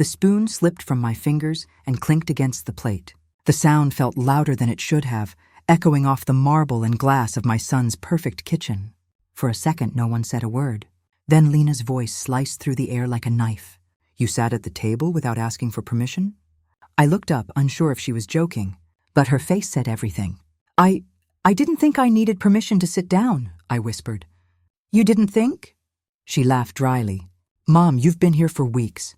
The spoon slipped from my fingers and clinked against the plate. The sound felt louder than it should have, echoing off the marble and glass of my son's perfect kitchen. For a second, no one said a word. Then Lena's voice sliced through the air like a knife. "You sat at the table without asking for permission?" I looked up, unsure if she was joking, but her face said everything. I didn't think I needed permission to sit down," I whispered. "You didn't think?" She laughed dryly. "Mom, you've been here for weeks.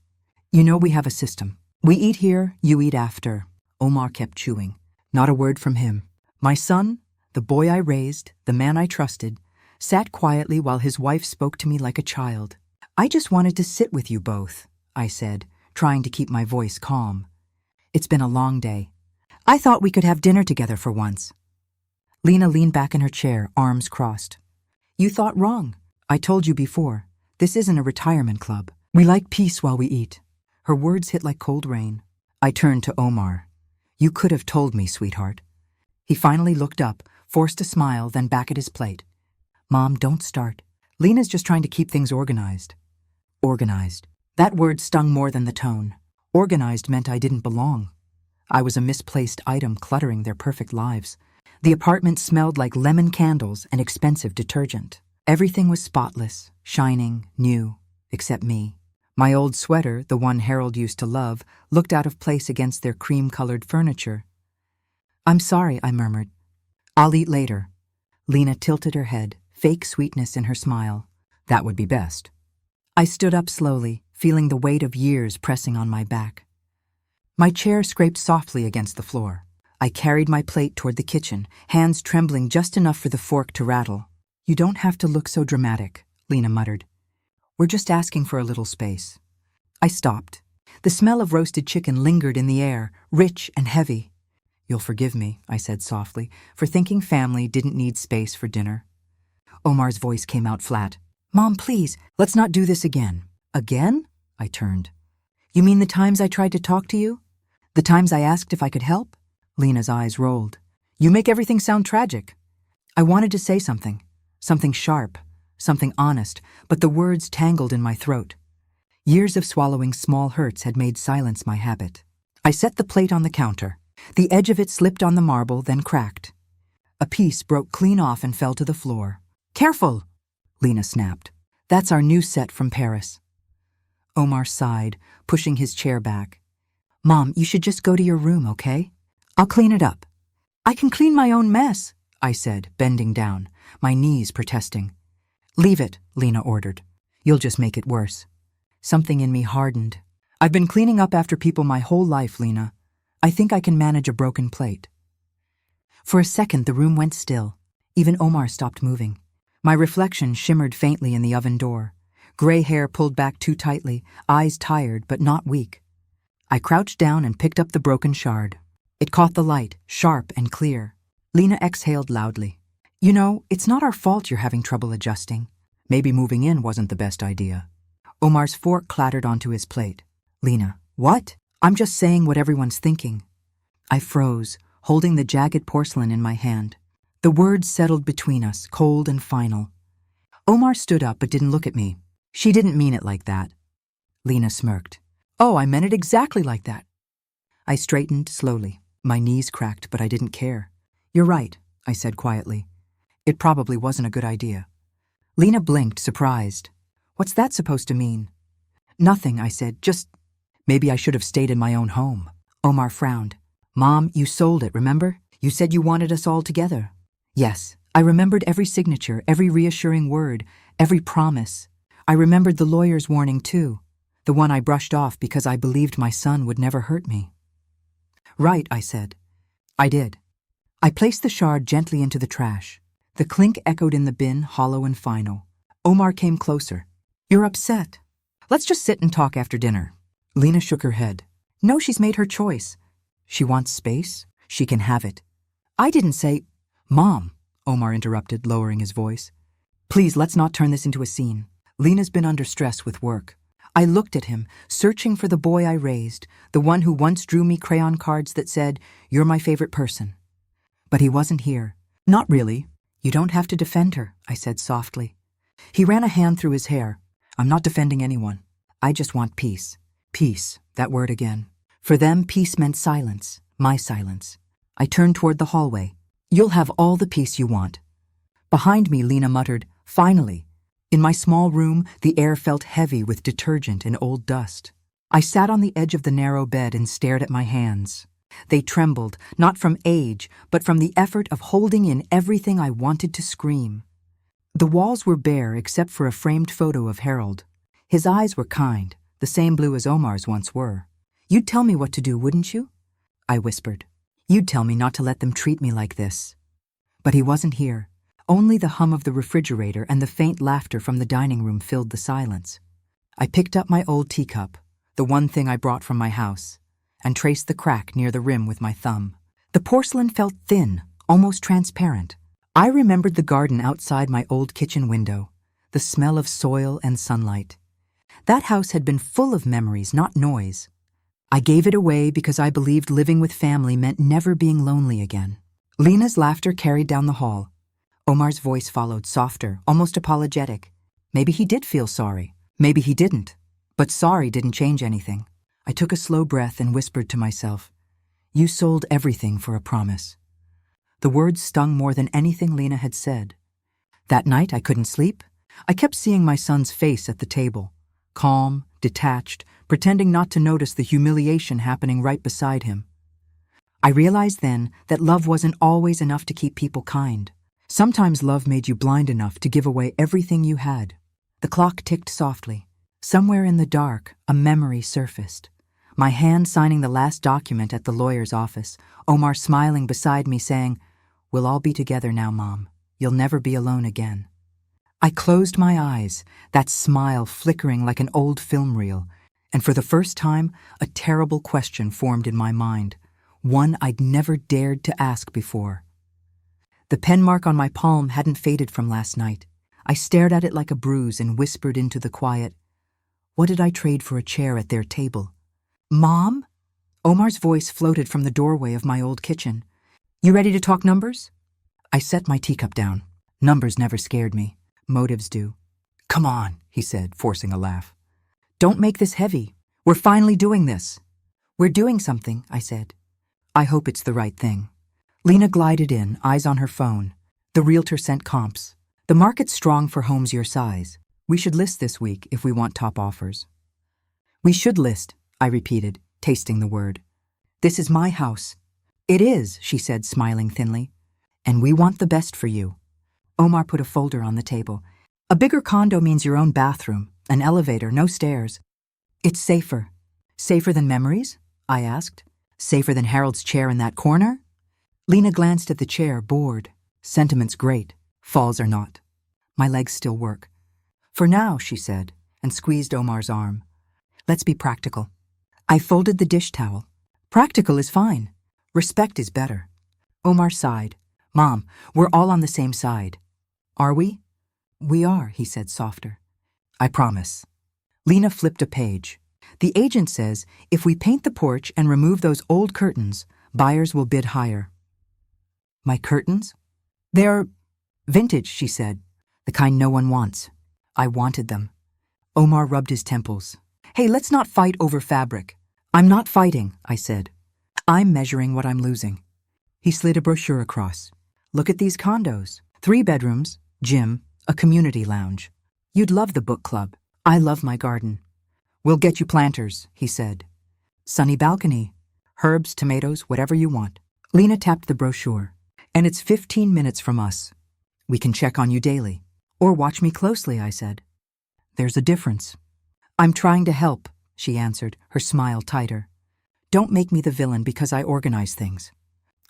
You know we have a system. We eat here, you eat after." Omar kept chewing. Not a word from him. My son, the boy I raised, the man I trusted, sat quietly while his wife spoke to me like a child. "I just wanted to sit with you both," I said, trying to keep my voice calm. "It's been a long day. I thought we could have dinner together for once." Lena leaned back in her chair, arms crossed. "You thought wrong. I told you before. This isn't a retirement club. We like peace while we eat." Her words hit like cold rain. I turned to Omar. "You could have told me, sweetheart." He finally looked up, forced a smile, then back at his plate. "Mom, don't start. Lena's just trying to keep things organized." Organized. That word stung more than the tone. Organized meant I didn't belong. I was a misplaced item cluttering their perfect lives. The apartment smelled like lemon candles and expensive detergent. Everything was spotless, shining, new, except me. My old sweater, the one Harold used to love, looked out of place against their cream-colored furniture. "I'm sorry," I murmured. "I'll eat later." Lena tilted her head, fake sweetness in her smile. "That would be best." I stood up slowly, feeling the weight of years pressing on my back. My chair scraped softly against the floor. I carried my plate toward the kitchen, hands trembling just enough for the fork to rattle. "You don't have to look so dramatic," Lena muttered. "We're just asking for a little space." I stopped. The smell of roasted chicken lingered in the air, rich and heavy. "You'll forgive me," I said softly, "for thinking family didn't need space for dinner." Omar's voice came out flat. "Mom, please, let's not do this again." "Again?" I turned. "You mean the times I tried to talk to you? The times I asked if I could help?" Lena's eyes rolled. "You make everything sound tragic." I wanted to say something sharp, something honest, but the words tangled in my throat. Years of swallowing small hurts had made silence my habit. I set the plate on the counter. The edge of it slipped on the marble, then cracked. A piece broke clean off and fell to the floor. "Careful!" Lena snapped. "That's our new set from Paris." Omar sighed, pushing his chair back. "Mom, you should just go to your room, okay? I'll clean it up." "I can clean my own mess," I said, bending down, my knees protesting. "Leave it," Lena ordered. "You'll just make it worse." Something in me hardened. "I've been cleaning up after people my whole life, Lena. I think I can manage a broken plate." For a second, the room went still. Even Omar stopped moving. My reflection shimmered faintly in the oven door. Gray hair pulled back too tightly, eyes tired but not weak. I crouched down and picked up the broken shard. It caught the light, sharp and clear. Lena exhaled loudly. "You know, it's not our fault you're having trouble adjusting. Maybe moving in wasn't the best idea." Omar's fork clattered onto his plate. "Lena, what?" "I'm just saying what everyone's thinking." I froze, holding the jagged porcelain in my hand. The words settled between us, cold and final. Omar stood up but didn't look at me. "She didn't mean it like that." Lena smirked. "Oh, I meant it exactly like that." I straightened slowly. My knees cracked, but I didn't care. "You're right," I said quietly. "It probably wasn't a good idea." Lena blinked, surprised. "What's that supposed to mean?" "Nothing," I said, "just maybe I should have stayed in my own home." Omar frowned. "Mom, you sold it, remember? You said you wanted us all together." Yes, I remembered every signature, every reassuring word, every promise. I remembered the lawyer's warning too, the one I brushed off because I believed my son would never hurt me. "Right," I said. I did. I placed the shard gently into the trash. The clink echoed in the bin, hollow and final. Omar came closer. "You're upset. Let's just sit and talk after dinner." Lena shook her head. "No, she's made her choice. She wants space. She can have it." "I didn't say—" "Mom," Omar interrupted, lowering his voice. "Please, let's not turn this into a scene. Lena's been under stress with work." I looked at him, searching for the boy I raised, the one who once drew me crayon cards that said, "You're my favorite person." But he wasn't here. "Not really." "You don't have to defend her," I said softly. He ran a hand through his hair. "I'm not defending anyone. I just want peace. Peace, that word again. For them, peace meant silence, my silence. I turned toward the hallway. You'll have all the peace you want. Behind me, Lena muttered, finally. In my small room, the air felt heavy with detergent and old dust. I sat on the edge of the narrow bed and stared at my hands. They trembled, not from age, but from the effort of holding in everything I wanted to scream. The walls were bare except for a framed photo of Harold. His eyes were kind, the same blue as Omar's once were. You'd tell me what to do, wouldn't you? I whispered. You'd tell me not to let them treat me like this. But he wasn't here. Only the hum of the refrigerator and the faint laughter from the dining room filled the silence. I picked up my old teacup, the one thing I brought from my house, and traced the crack near the rim with my thumb. The porcelain felt thin, almost transparent. I remembered the garden outside my old kitchen window, the smell of soil and sunlight. That house had been full of memories, not noise. I gave it away because I believed living with family meant never being lonely again. Lena's laughter carried down the hall. Omar's voice followed, softer, almost apologetic. Maybe he did feel sorry. Maybe he didn't. But sorry didn't change anything. I took a slow breath and whispered to myself, you sold everything for a promise. The words stung more than anything Lena had said. That night I couldn't sleep. I kept seeing my son's face at the table, calm, detached, pretending not to notice the humiliation happening right beside him. I realized then that love wasn't always enough to keep people kind. Sometimes love made you blind enough to give away everything you had. The clock ticked softly. Somewhere in the dark, a memory surfaced. My hand signing the last document at the lawyer's office, Omar smiling beside me saying, we'll all be together now, Mom. You'll never be alone again. I closed my eyes, that smile flickering like an old film reel, and for the first time, a terrible question formed in my mind, one I'd never dared to ask before. The pen mark on my palm hadn't faded from last night. I stared at it like a bruise and whispered into the quiet, what did I trade for a chair at their table? Mom? Omar's voice floated from the doorway of my old kitchen. You ready to talk numbers? I set my teacup down. Numbers never scared me. Motives do. Come on, he said, forcing a laugh. Don't make this heavy. We're finally doing this. We're doing something, I said. I hope it's the right thing. Lena glided in, eyes on her phone. The realtor sent comps. The market's strong for homes your size. We should list this week if we want top offers. We should list, I repeated, tasting the word. This is my house. It is, she said, smiling thinly. And we want the best for you. Omar put a folder on the table. A bigger condo means your own bathroom, an elevator, no stairs. It's safer. Safer than memories? I asked. Safer than Harold's chair in that corner? Lena glanced at the chair, bored. Sentiment's great. Falls are not. My legs still work. For now, she said, and squeezed Omar's arm. Let's be practical. I folded the dish towel. Practical is fine. Respect is better. Omar sighed. Mom, we're all on the same side. Are we? We are, he said softer. I promise. Lena flipped a page. The agent says if we paint the porch and remove those old curtains, buyers will bid higher. My curtains? They're vintage, she said. The kind no one wants. I wanted them. Omar rubbed his temples. Hey, let's not fight over fabric. I'm not fighting, I said. I'm measuring what I'm losing. He slid a brochure across. Look at these condos. 3 bedrooms, gym, a community lounge. You'd love the book club. I love my garden. We'll get you planters, he said. Sunny balcony. Herbs, tomatoes, whatever you want. Lena tapped the brochure. And it's 15 minutes from us. We can check on you daily. Or watch me closely, I said. There's a difference. I'm trying to help, she answered, her smile tighter. Don't make me the villain because I organize things.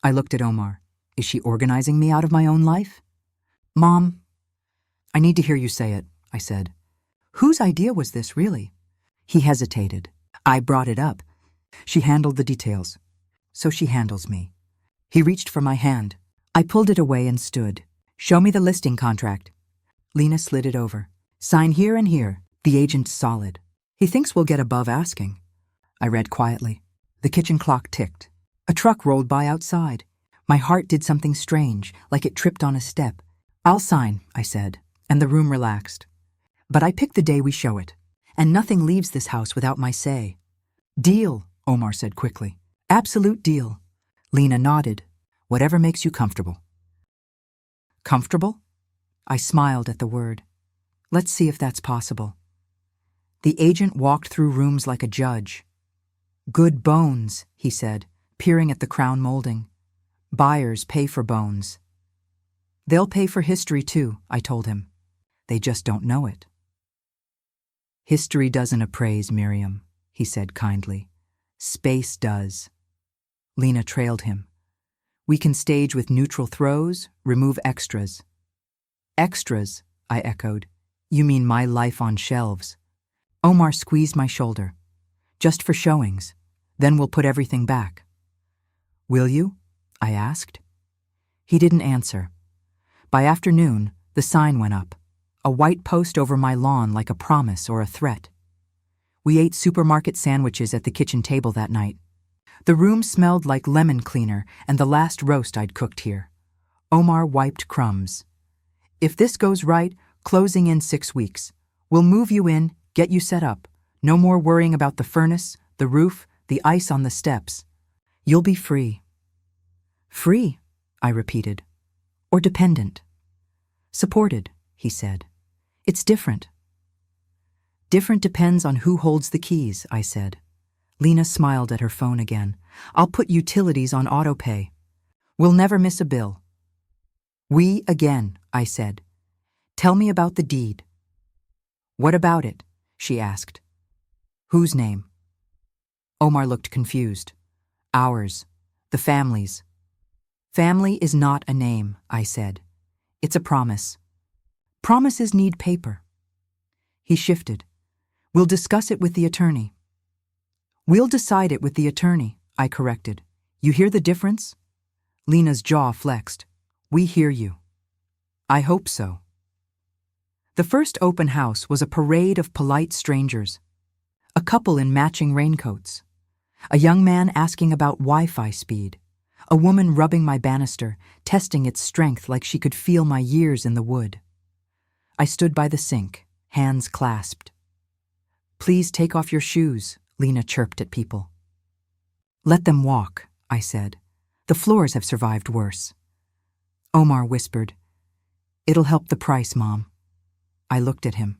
I looked at Omar. Is she organizing me out of my own life? Mom, I need to hear you say it, I said. Whose idea was this, really? He hesitated. I brought it up. She handled the details. So she handles me. He reached for my hand. I pulled it away and stood. Show me the listing contract. Lena slid it over. Sign here and here. The agent's solid. He thinks we'll get above asking. I read quietly. The kitchen clock ticked. A truck rolled by outside. My heart did something strange, like it tripped on a step. I'll sign, I said, and the room relaxed. But I picked the day we show it, and nothing leaves this house without my say. Deal, Omar said quickly. Absolute deal. Lena nodded. Whatever makes you comfortable. Comfortable? I smiled at the word. Let's see if that's possible. The agent walked through rooms like a judge. Good bones, he said, peering at the crown molding. Buyers pay for bones. They'll pay for history too, I told him. They just don't know it. History doesn't appraise, Miriam, he said kindly. Space does. Lena trailed him. We can stage with neutral throws, remove extras. Extras, I echoed. You mean my life on shelves. Omar squeezed my shoulder. Just for showings. Then we'll put everything back. Will you? I asked. He didn't answer. By afternoon, the sign went up. A white post over my lawn like a promise or a threat. We ate supermarket sandwiches at the kitchen table that night. The room smelled like lemon cleaner and the last roast I'd cooked here. Omar wiped crumbs. If this goes right, closing in 6 weeks. We'll move you in, get you set up. No more worrying about the furnace, the roof, the ice on the steps. You'll be free. Free, I repeated. Or dependent. Supported, he said. It's different. Different depends on who holds the keys, I said. Lena smiled at her phone again. I'll put utilities on autopay. We'll never miss a bill. We again, I said. Tell me about the deed. What about it? She asked. Whose name? Omar looked confused. Ours. The family's. Family is not a name, I said. It's a promise. Promises need paper. He shifted. We'll discuss it with the attorney. We'll decide it with the attorney, I corrected. You hear the difference? Lena's jaw flexed. We hear you. I hope so. The first open house was a parade of polite strangers. A couple in matching raincoats. A young man asking about Wi-Fi speed. A woman rubbing my banister, testing its strength like she could feel my years in the wood. I stood by the sink, hands clasped. Please take off your shoes, Lena chirped at people. Let them walk, I said. The floors have survived worse. Omar whispered, It'll help the price, Mom. I looked at him.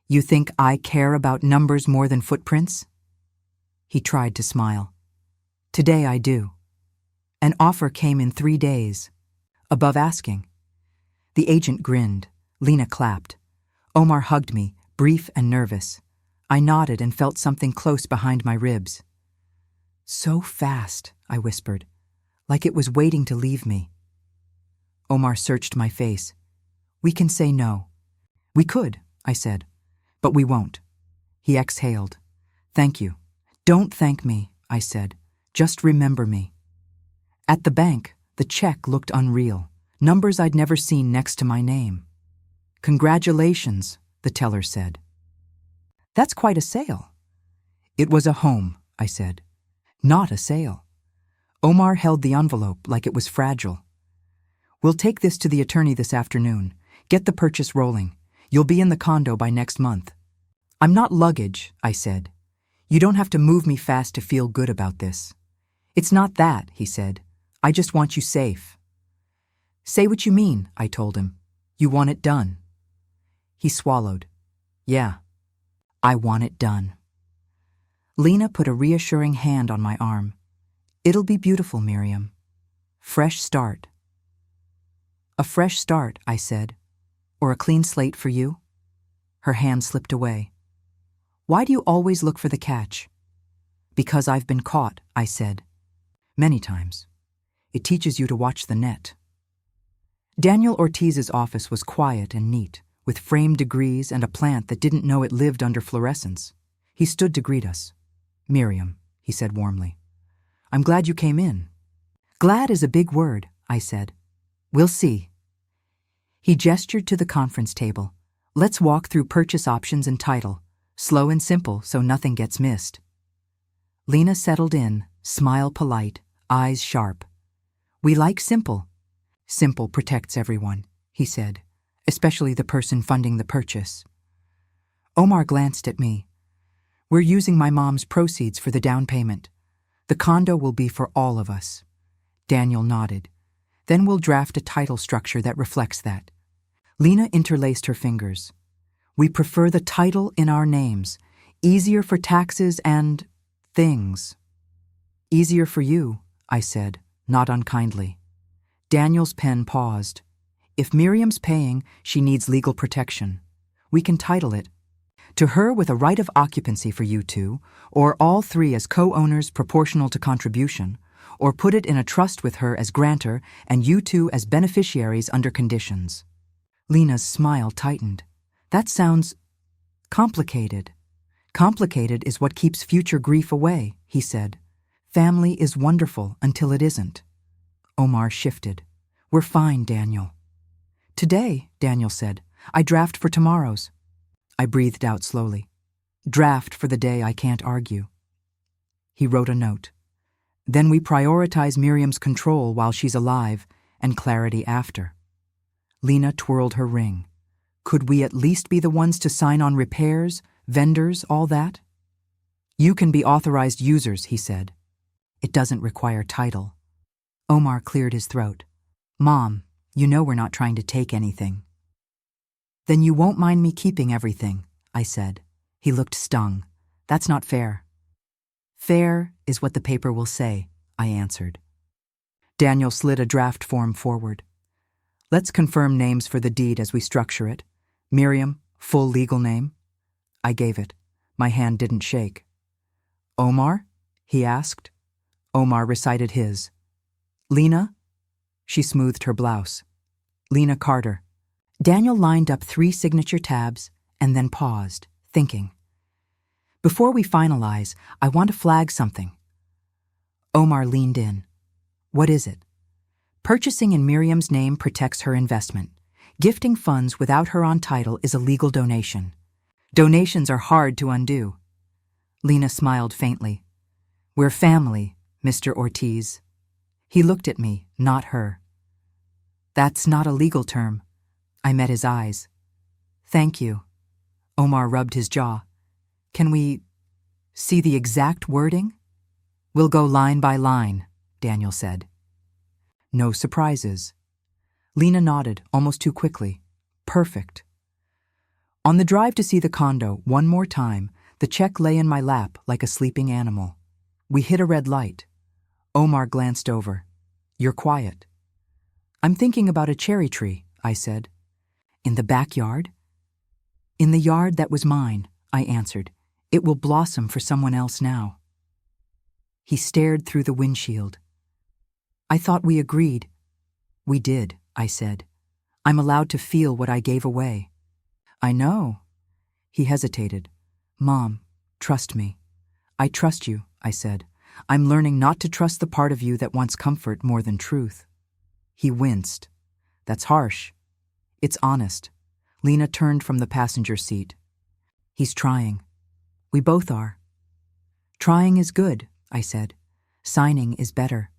You think I care about numbers more than footprints? He tried to smile. Today I do. An offer came in 3 days. Above asking. The agent grinned. Lena clapped. Omar hugged me, brief and nervous. I nodded and felt something close behind my ribs. So fast, I whispered, like it was waiting to leave me. Omar searched my face. We can say no. We could, I said, but we won't. He exhaled. Thank you. Don't thank me, I said. Just remember me. At the bank, the check looked unreal. Numbers I'd never seen next to my name. Congratulations, the teller said. That's quite a sale. It was a home, I said. Not a sale. Omar held the envelope like it was fragile. We'll take this to the attorney this afternoon. Get the purchase rolling. You'll be in the condo by next month. I'm not luggage, I said. You don't have to move me fast to feel good about this. It's not that, he said. I just want you safe. Say what you mean, I told him. You want it done. He swallowed. Yeah, I want it done. Lena put a reassuring hand on my arm. It'll be beautiful, Miriam. Fresh start. A fresh start, I said. Or a clean slate for you? Her hand slipped away. Why do you always look for the catch? Because I've been caught, I said. Many times. It teaches you to watch the net. Daniel Ortiz's office was quiet and neat, with framed degrees and a plant that didn't know it lived under fluorescence. He stood to greet us. Miriam, he said warmly. I'm glad you came in. Glad is a big word, I said. We'll see. He gestured to the conference table. Let's walk through purchase options and title, slow and simple so nothing gets missed. Lena settled in, smile polite, eyes sharp. We like simple. Simple protects everyone, he said, especially the person funding the purchase. Omar glanced at me. We're using my mom's proceeds for the down payment. The condo will be for all of us. Daniel nodded. Then we'll draft a title structure that reflects that. Lena interlaced her fingers. We prefer the title in our names. Easier for taxes and things. Easier for you, I said, not unkindly. Daniel's pen paused. If Miriam's paying, she needs legal protection. We can title it to her with a right of occupancy for you two, or all three as co-owners proportional to contribution, or put it in a trust with her as grantor and you two as beneficiaries under conditions. Lena's smile tightened. That sounds complicated. Complicated is what keeps future grief away, he said. Family is wonderful until it isn't. Omar shifted. We're fine, Daniel. Today, Daniel said, I draft for tomorrow's. I breathed out slowly. Draft for the day I can't argue. He wrote a note. Then we prioritize Miriam's control while she's alive and clarity after. Lena twirled her ring. Could we at least be the ones to sign on repairs, vendors, all that? You can be authorized users, he said. It doesn't require title. Omar cleared his throat. Mom, you know we're not trying to take anything. Then you won't mind me keeping everything, I said. He looked stung. That's not fair. Fair is what the paper will say, I answered. Daniel slid a draft form forward. Let's confirm names for the deed as we structure it. Miriam, full legal name. I gave it. My hand didn't shake. Omar? He asked. Omar recited his. Lena? She smoothed her blouse. Lena Carter. Daniel lined up 3 signature tabs and then paused, thinking. Before we finalize, I want to flag something. Omar leaned in. What is it? Purchasing in Miriam's name protects her investment. Gifting funds without her on title is a legal donation. Donations are hard to undo. Lena smiled faintly. We're family, Mr. Ortiz. He looked at me, not her. That's not a legal term. I met his eyes. Thank you. Omar rubbed his jaw. Can we see the exact wording? We'll go line by line, Daniel said. No surprises. Lena nodded, almost too quickly. Perfect. On the drive to see the condo, one more time, the check lay in my lap like a sleeping animal. We hit a red light. Omar glanced over. You're quiet. I'm thinking about a cherry tree, I said. In the backyard? In the yard that was mine, I answered. It will blossom for someone else now. He stared through the windshield. I thought we agreed. We did, I said. I'm allowed to feel what I gave away. I know. He hesitated. Mom, trust me. I trust you, I said. I'm learning not to trust the part of you that wants comfort more than truth. He winced. That's harsh. It's honest. Lena turned from the passenger seat. He's trying. We both are. Trying is good, I said. Signing is better.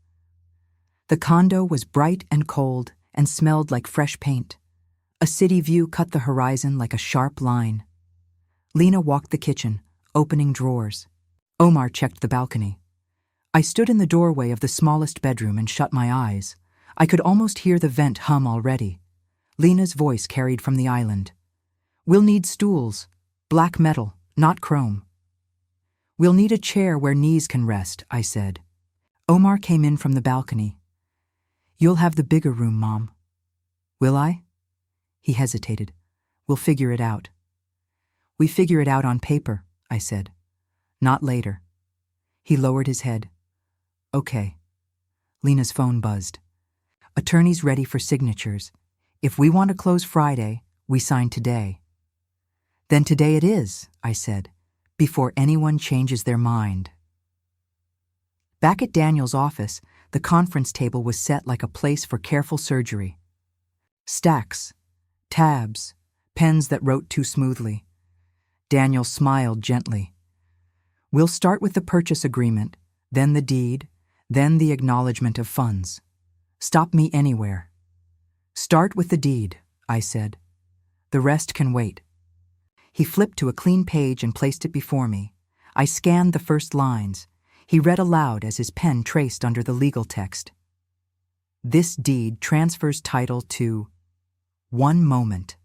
The condo was bright and cold and smelled like fresh paint. A city view cut the horizon like a sharp line. Lena walked the kitchen, opening drawers. Omar checked the balcony. I stood in the doorway of the smallest bedroom and shut my eyes. I could almost hear the vent hum already. Lena's voice carried from the island. We'll need stools, black metal, not chrome. We'll need a chair where knees can rest, I said. Omar came in from the balcony. You'll have the bigger room, Mom. Will I? He hesitated. We'll figure it out. We figure it out on paper, I said. Not later. He lowered his head. Okay. Lena's phone buzzed. Attorney's ready for signatures. If we want to close Friday, we sign today. Then today it is, I said, before anyone changes their mind. Back at Daniel's office, the conference table was set like a place for careful surgery. Stacks, tabs, pens that wrote too smoothly. Daniel smiled gently. We'll start with the purchase agreement, then the deed, then the acknowledgement of funds. Stop me anywhere. Start with the deed, I said. The rest can wait. He flipped to a clean page and placed it before me. I scanned the first lines. He read aloud as his pen traced under the legal text. This deed transfers title to one moment.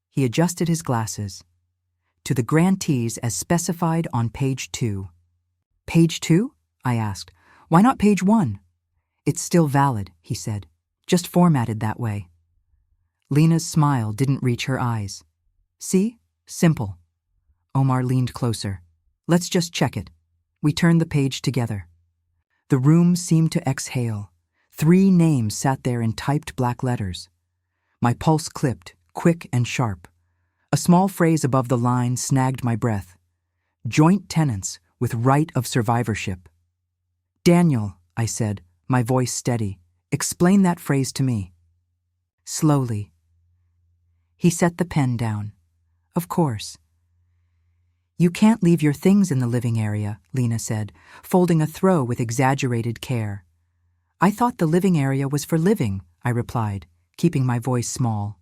He adjusted his glasses. To the grantees as specified on page 2. Page 2? I asked. Why not page 1? It's still valid, he said. Just formatted that way. Lena's smile didn't reach her eyes. See? Simple. Omar leaned closer. Let's just check it. We turned the page together. The room seemed to exhale. 3 names sat there in typed black letters. My pulse clipped, quick and sharp. A small phrase above the line snagged my breath. Joint tenants with right of survivorship. Daniel, I said, my voice steady, explain that phrase to me. Slowly. He set the pen down. Of course. You can't leave your things in the living area, Lena said, folding a throw with exaggerated care. I thought the living area was for living, I replied, keeping my voice small.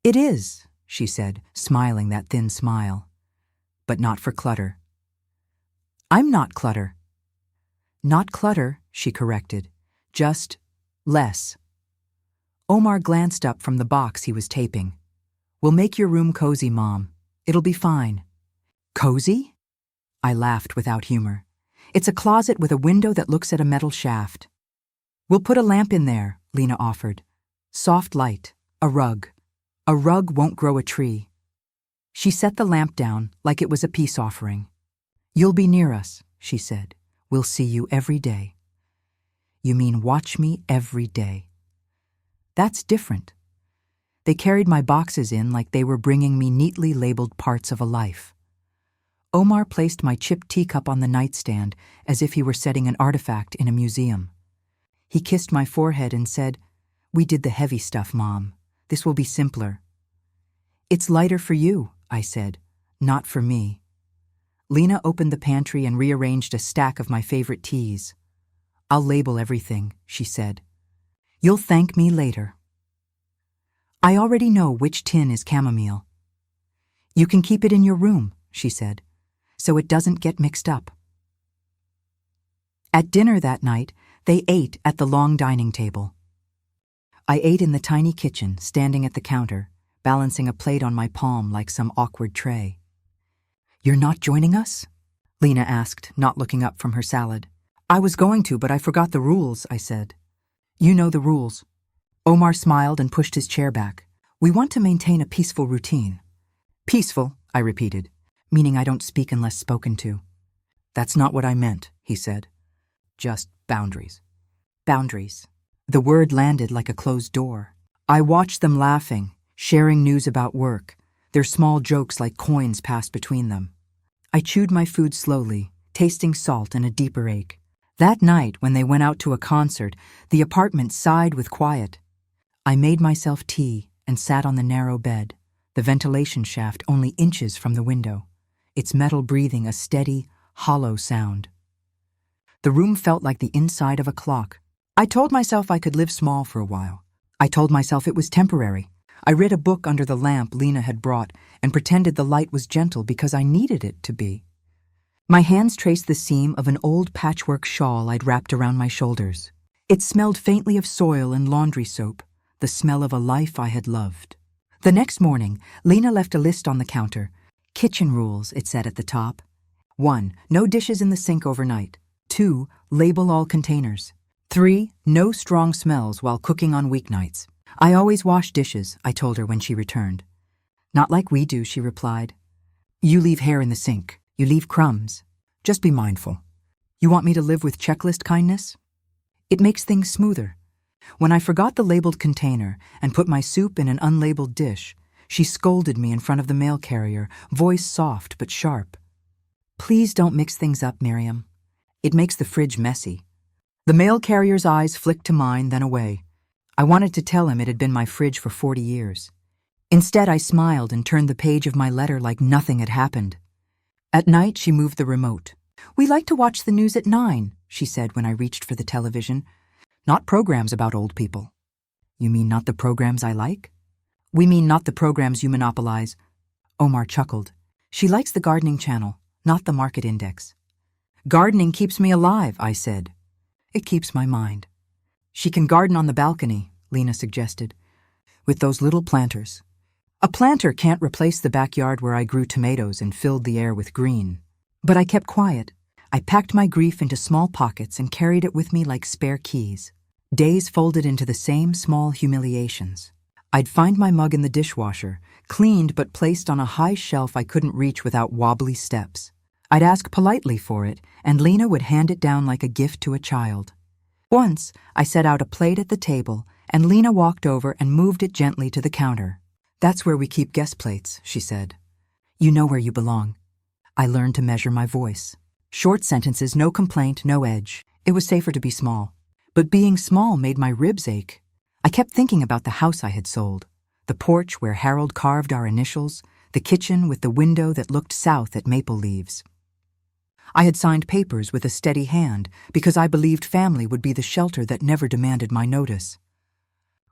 It is, she said, smiling that thin smile. But not for clutter. I'm not clutter. Not clutter, she corrected. Just less. Omar glanced up from the box he was taping. We'll make your room cozy, Mom. It'll be fine. Cozy? I laughed without humor. It's a closet with a window that looks at a metal shaft. We'll put a lamp in there, Lena offered. Soft light, a rug. A rug won't grow a tree. She set the lamp down like it was a peace offering. You'll be near us, she said. We'll see you every day. You mean watch me every day. That's different. They carried my boxes in like they were bringing me neatly labeled parts of a life. Omar placed my chipped teacup on the nightstand as if he were setting an artifact in a museum. He kissed my forehead and said, We did the heavy stuff, Mom. This will be simpler. It's lighter for you, I said, not for me. Lena opened the pantry and rearranged a stack of my favorite teas. I'll label everything, she said. You'll thank me later. I already know which tin is chamomile. You can keep it in your room, she said, so it doesn't get mixed up. At dinner that night, they ate at the long dining table. I ate in the tiny kitchen, standing at the counter, balancing a plate on my palm like some awkward tray. You're not joining us? Lena asked, not looking up from her salad. I was going to, but I forgot the rules, I said. You know the rules. Omar smiled and pushed his chair back. We want to maintain a peaceful routine. Peaceful, I repeated, meaning I don't speak unless spoken to. That's not what I meant, he said. Just boundaries. Boundaries. The word landed like a closed door. I watched them laughing, sharing news about work. Their small jokes like coins passed between them. I chewed my food slowly, tasting salt and a deeper ache. That night, when they went out to a concert, the apartment sighed with quiet. I made myself tea and sat on the narrow bed, the ventilation shaft only inches from the window, its metal breathing a steady, hollow sound. The room felt like the inside of a clock. I told myself I could live small for a while. I told myself it was temporary. I read a book under the lamp Lena had brought and pretended the light was gentle because I needed it to be. My hands traced the seam of an old patchwork shawl I'd wrapped around my shoulders. It smelled faintly of soil and laundry soap, the smell of a life I had loved. The next morning, Lena left a list on the counter. Kitchen rules, it said at the top. 1. No dishes in the sink overnight. 2. Label all containers. 3. No strong smells while cooking on weeknights. I always wash dishes, I told her when she returned. Not like we do, she replied. You leave hair in the sink. You leave crumbs. Just be mindful. You want me to live with checklist kindness? It makes things smoother. When I forgot the labeled container and put my soup in an unlabeled dish, she scolded me in front of the mail carrier, voice soft but sharp. Please don't mix things up, Miriam. It makes the fridge messy. The mail carrier's eyes flicked to mine, then away. I wanted to tell him it had been my fridge for 40 years. Instead, I smiled and turned the page of my letter like nothing had happened. At night, she moved the remote. We like to watch the news at 9, she said when I reached for the television. Not programs about old people. You mean not the programs I like? We mean not the programs you monopolize. Omar chuckled. She likes the gardening channel. not the market index. Gardening keeps me alive, I said. It keeps my mind. She can garden on the balcony, Lena suggested, with those little planters. A planter can't replace the backyard where I grew tomatoes and filled the air with green. But I kept quiet. I packed my grief into small pockets and carried it with me like spare keys. Days folded into the same small humiliations. I'd find my mug in the dishwasher, cleaned but placed on a high shelf I couldn't reach without wobbly steps. I'd ask politely for it, and Lena would hand it down like a gift to a child. Once, I set out a plate at the table, and Lena walked over and moved it gently to the counter. That's where we keep guest plates, she said. You know where you belong. I learned to measure my voice. Short sentences, no complaint, no edge. It was safer to be small. But being small made my ribs ache. I kept thinking about the house I had sold, the porch where Harold carved our initials, the kitchen with the window that looked south at maple leaves. I had signed papers with a steady hand because I believed family would be the shelter that never demanded my notice.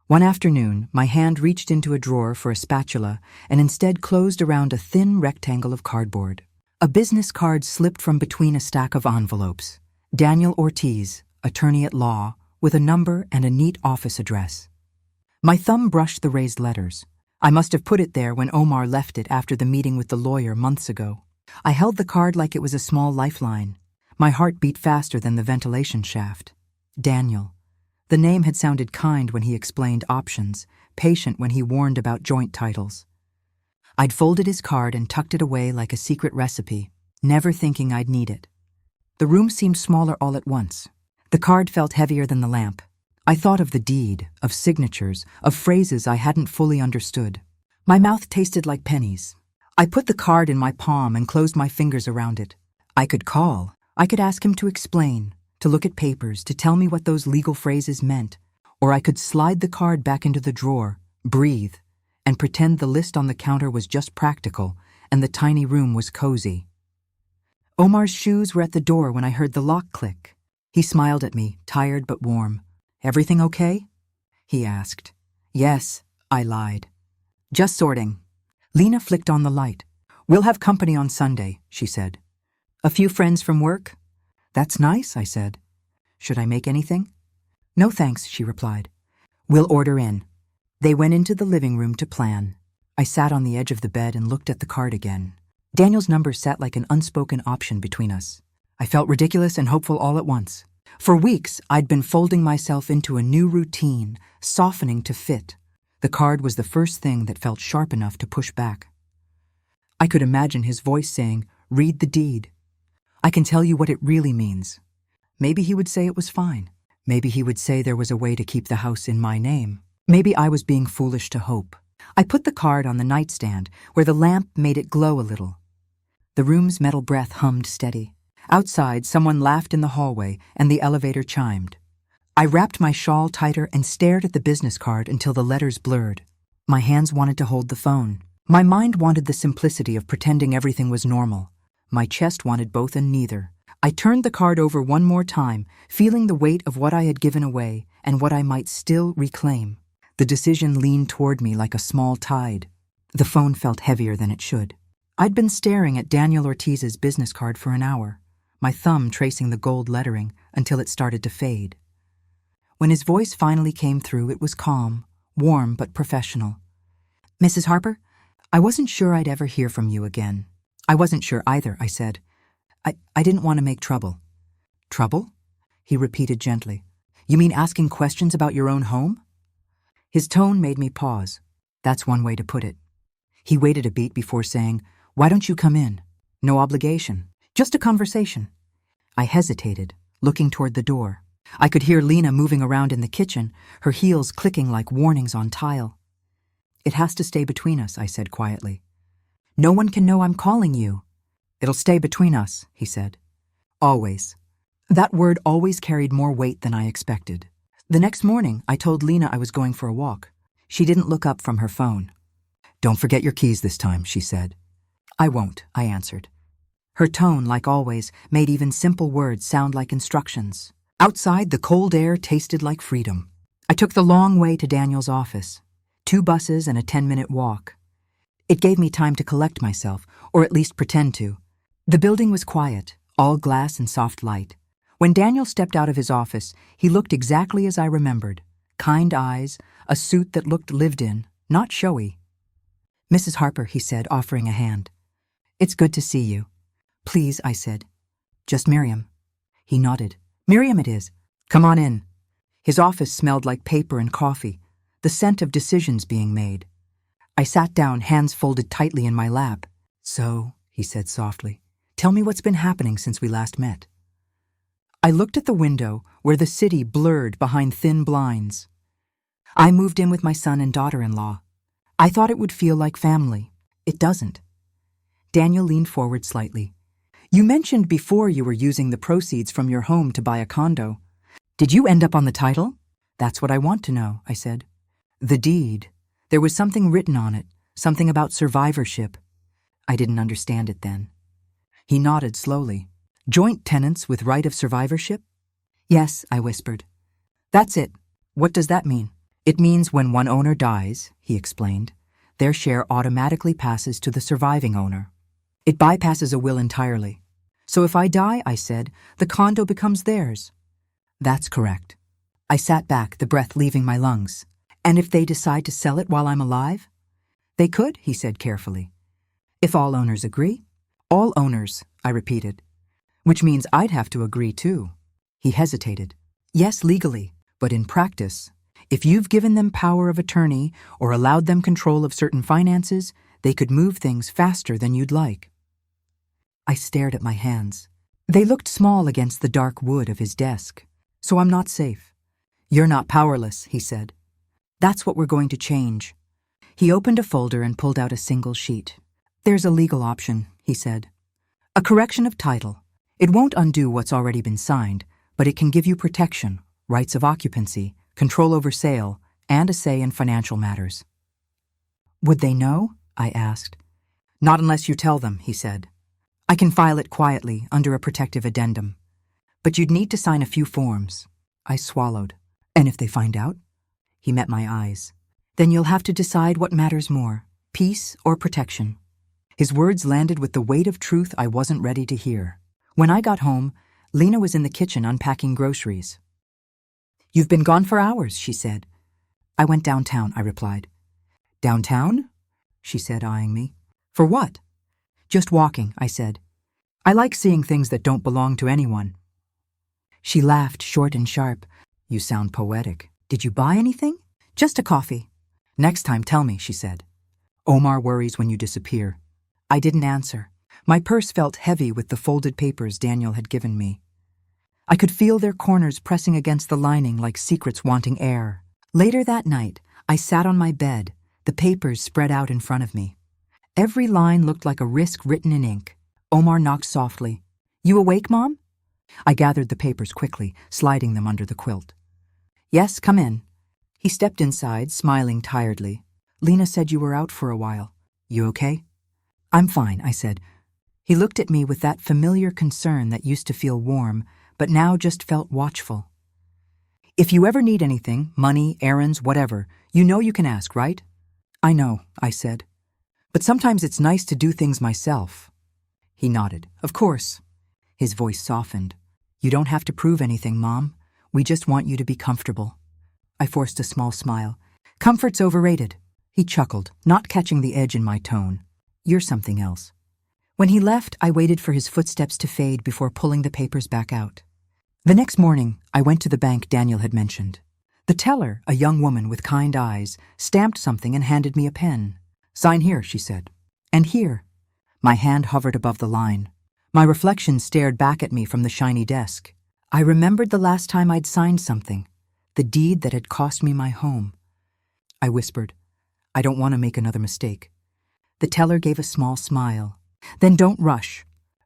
One afternoon, my hand reached into a drawer for a spatula and instead closed around a thin rectangle of cardboard. A business card slipped from between a stack of envelopes. Daniel Ortiz, attorney at law, with a number and a neat office address. My thumb brushed the raised letters. I must have put it there when Omar left it after the meeting with the lawyer months ago. I held the card like it was a small lifeline. My heart beat faster than the ventilation shaft. Daniel. The name had sounded kind when he explained options, patient when he warned about joint titles. I'd folded his card and tucked it away like a secret recipe, never thinking I'd need it. The room seemed smaller all at once. The card felt heavier than the lamp. I thought of the deed, of signatures, of phrases I hadn't fully understood. My mouth tasted like pennies. I put the card in my palm and closed my fingers around it. I could call. I could ask him to explain, to look at papers, to tell me what those legal phrases meant. Or I could slide the card back into the drawer, breathe, and pretend the list on the counter was just practical and the tiny room was cozy. Omar's shoes were at the door when I heard the lock click. He smiled at me, tired but warm. "Everything okay?" he asked. "Yes," I lied. "Just sorting." Lena flicked on the light. "We'll have company on Sunday," she said. "A few friends from work?" "That's nice," I said. "Should I make anything?" "No thanks," she replied. "We'll order in." They went into the living room to plan. I sat on the edge of the bed and looked at the card again. Daniel's number sat like an unspoken option between us. I felt ridiculous and hopeful all at once. For weeks, I'd been folding myself into a new routine, softening to fit. The card was the first thing that felt sharp enough to push back. I could imagine his voice saying, "Read the deed. I can tell you what it really means." Maybe he would say it was fine. Maybe he would say there was a way to keep the house in my name. Maybe I was being foolish to hope. I put the card on the nightstand, where the lamp made it glow a little. The room's metal breath hummed steady. Outside, someone laughed in the hallway, and the elevator chimed. I wrapped my shawl tighter and stared at the business card until the letters blurred. My hands wanted to hold the phone. My mind wanted the simplicity of pretending everything was normal. My chest wanted both and neither. I turned the card over one more time, feeling the weight of what I had given away and what I might still reclaim. The decision leaned toward me like a small tide. The phone felt heavier than it should. I'd been staring at Daniel Ortiz's business card for an hour, my thumb tracing the gold lettering until it started to fade. When his voice finally came through, it was calm, warm but professional. "Mrs. Harper, I wasn't sure I'd ever hear from you again." "I wasn't sure either," I said. I didn't want to make trouble." "Trouble?" he repeated gently. "You mean asking questions about your own home?" His tone made me pause. That's one way to put it. He waited a beat before saying, "Why don't you come in? No obligation. Just a conversation." I hesitated, looking toward the door. I could hear Lena moving around in the kitchen, her heels clicking like warnings on tile. "It has to stay between us," I said quietly. "No one can know I'm calling you." "It'll stay between us," he said. "Always." That word always carried more weight than I expected. The next morning, I told Lena I was going for a walk. She didn't look up from her phone. "Don't forget your keys this time," she said. "I won't," I answered. Her tone, like always, made even simple words sound like instructions. Outside, the cold air tasted like freedom. I took the long way to Daniel's office. 2 buses and a 10-minute walk. It gave me time to collect myself, or at least pretend to. The building was quiet, all glass and soft light. When Daniel stepped out of his office, he looked exactly as I remembered. Kind eyes, a suit that looked lived in, not showy. "Mrs. Harper," he said, offering a hand. "It's good to see you." "Please," I said. "Just Miriam." He nodded. "Miriam it is. Come on in." His office smelled like paper and coffee, the scent of decisions being made. I sat down, hands folded tightly in my lap. "So," he said softly, "tell me what's been happening since we last met." I looked at the window where the city blurred behind thin blinds. I moved in with my son and daughter-in-law. I thought it would feel like family. It doesn't. Daniel leaned forward slightly. "You mentioned before you were using the proceeds from your home to buy a condo. Did you end up on the title?" "That's what I want to know," I said. "The deed. There was something written on it, something about survivorship." I didn't understand it then. He nodded slowly. "Joint tenants with right of survivorship?" "Yes," I whispered. "That's it. What does that mean?" "It means when one owner dies," he explained, "their share automatically passes to the surviving owner. It bypasses a will entirely. So if I die," I said, "the condo becomes theirs." "That's correct." I sat back, the breath leaving my lungs. "And if they decide to sell it while I'm alive?" "They could," he said carefully. "If all owners agree?" "All owners," I repeated. "Which means I'd have to agree too." He hesitated. "Yes, legally, but in practice, if you've given them power of attorney or allowed them control of certain finances, they could move things faster than you'd like." I stared at my hands. They looked small against the dark wood of his desk. "So I'm not safe." "You're not powerless," he said. "That's what we're going to change." He opened a folder and pulled out a single sheet. "There's a legal option," he said. "A correction of title. It won't undo what's already been signed, but it can give you protection, rights of occupancy, control over sale, and a say in financial matters." "Would they know?" I asked. "Not unless you tell them," he said. "I can file it quietly under a protective addendum. But you'd need to sign a few forms." I swallowed. "And if they find out?" He met my eyes. "Then you'll have to decide what matters more, peace or protection." His words landed with the weight of truth I wasn't ready to hear. When I got home, Lena was in the kitchen unpacking groceries. "You've been gone for hours," she said. "I went downtown," I replied. "Downtown?" she said, eyeing me. "For what?" "Just walking," I said. "I like seeing things that don't belong to anyone." She laughed, short and sharp. "You sound poetic. Did you buy anything?" "Just a coffee." "Next time tell me," she said. "Omar worries when you disappear." I didn't answer. My purse felt heavy with the folded papers Daniel had given me. I could feel their corners pressing against the lining like secrets wanting air. Later that night, I sat on my bed, the papers spread out in front of me. Every line looked like a risk written in ink. Omar knocked softly. "You awake, Mom?" I gathered the papers quickly, sliding them under the quilt. "Yes, come in." He stepped inside, smiling tiredly. "Lena said you were out for a while. You okay?" "I'm fine," I said. He looked at me with that familiar concern that used to feel warm, but now just felt watchful. "If you ever need anything, money, errands, whatever, you know you can ask, right?" "I know," I said. "But sometimes it's nice to do things myself." He nodded. "Of course." His voice softened. "You don't have to prove anything, Mom. We just want you to be comfortable." I forced a small smile. "Comfort's overrated." He chuckled, not catching the edge in my tone. "You're something else." When he left, I waited for his footsteps to fade before pulling the papers back out. The next morning, I went to the bank Daniel had mentioned. The teller, a young woman with kind eyes, stamped something and handed me a pen. "Sign here," she said. "And here." My hand hovered above the line. My reflection stared back at me from the shiny desk. I remembered the last time I'd signed something, the deed that had cost me my home. I whispered, "I don't want to make another mistake." The teller gave a small smile. "Then don't rush."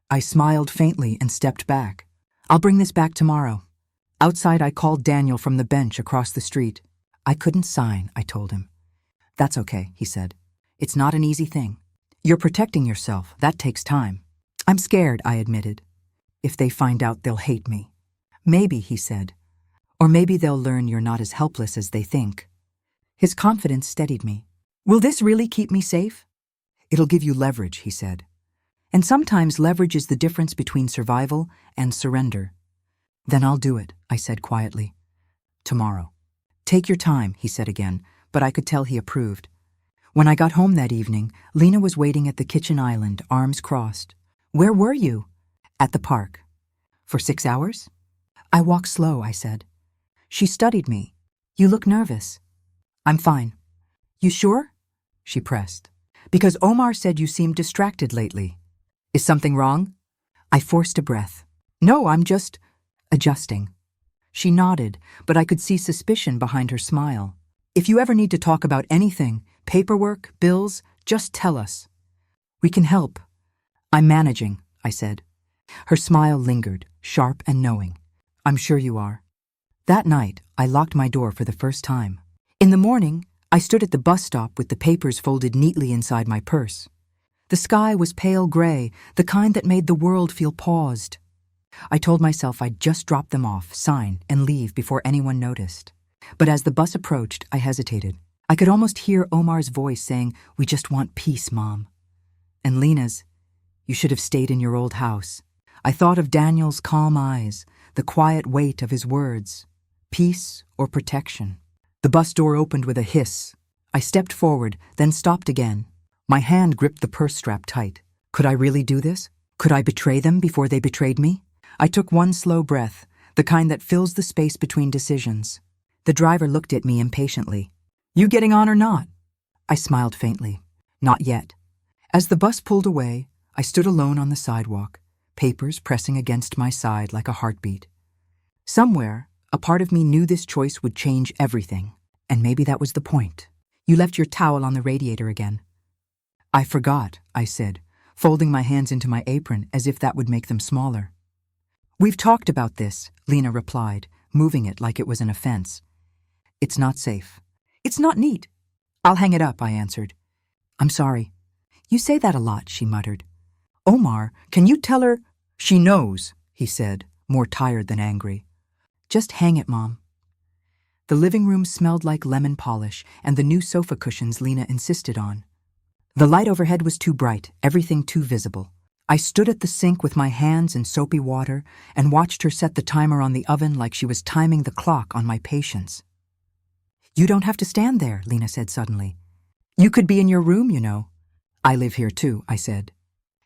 I smiled faintly and stepped back. "I'll bring this back tomorrow." Outside, I called Daniel from the bench across the street. "I couldn't sign," I told him. "That's okay," he said. "It's not an easy thing. You're protecting yourself. That takes time." "I'm scared," I admitted. "If they find out, they'll hate me." "Maybe," he said. "Or maybe they'll learn you're not as helpless as they think." His confidence steadied me. "Will this really keep me safe?" "It'll give you leverage," he said. And sometimes leverage is the difference between survival and surrender. Then I'll do it, I said quietly. Tomorrow. Take your time, he said again, but I could tell he approved. When I got home that evening, Lena was waiting at the kitchen island, arms crossed. Where were you? At the park. For 6 hours? I walk slow, I said. She studied me. You look nervous. I'm fine. You sure? She pressed. Because Omar said you seemed distracted lately. Is something wrong? I forced a breath. No, I'm just adjusting. She nodded, but I could see suspicion behind her smile. If you ever need to talk about anything, paperwork, bills, just tell us. We can help. I'm managing, I said. Her smile lingered, sharp and knowing. I'm sure you are. That night, I locked my door for the first time. In the morning, I stood at the bus stop with the papers folded neatly inside my purse. The sky was pale gray, the kind that made the world feel paused. I told myself I'd just drop them off, sign, and leave before anyone noticed. But as the bus approached, I hesitated. I could almost hear Omar's voice saying, "We just want peace, Mom." And Lena's, "You should have stayed in your old house." I thought of Daniel's calm eyes, the quiet weight of his words. Peace or protection. The bus door opened with a hiss. I stepped forward, then stopped again. My hand gripped the purse strap tight. Could I really do this? Could I betray them before they betrayed me? I took one slow breath, the kind that fills the space between decisions. The driver looked at me impatiently. You getting on or not? I smiled faintly. Not yet. As the bus pulled away, I stood alone on the sidewalk, papers pressing against my side like a heartbeat. Somewhere, a part of me knew this choice would change everything, and maybe that was the point. You left your towel on the radiator again. I forgot, I said, folding my hands into my apron as if that would make them smaller. We've talked about this, Lena replied, moving it like it was an offense. It's not safe. It's not neat. I'll hang it up, I answered. I'm sorry. You say that a lot, she muttered. Omar, can you tell her? She knows, he said, more tired than angry. Just hang it, Mom. The living room smelled like lemon polish and the new sofa cushions Lena insisted on. The light overhead was too bright, everything too visible. I stood at the sink with my hands in soapy water and watched her set the timer on the oven like she was timing the clock on my patience. You don't have to stand there, Lena said suddenly. You could be in your room, you know. I live here too, I said.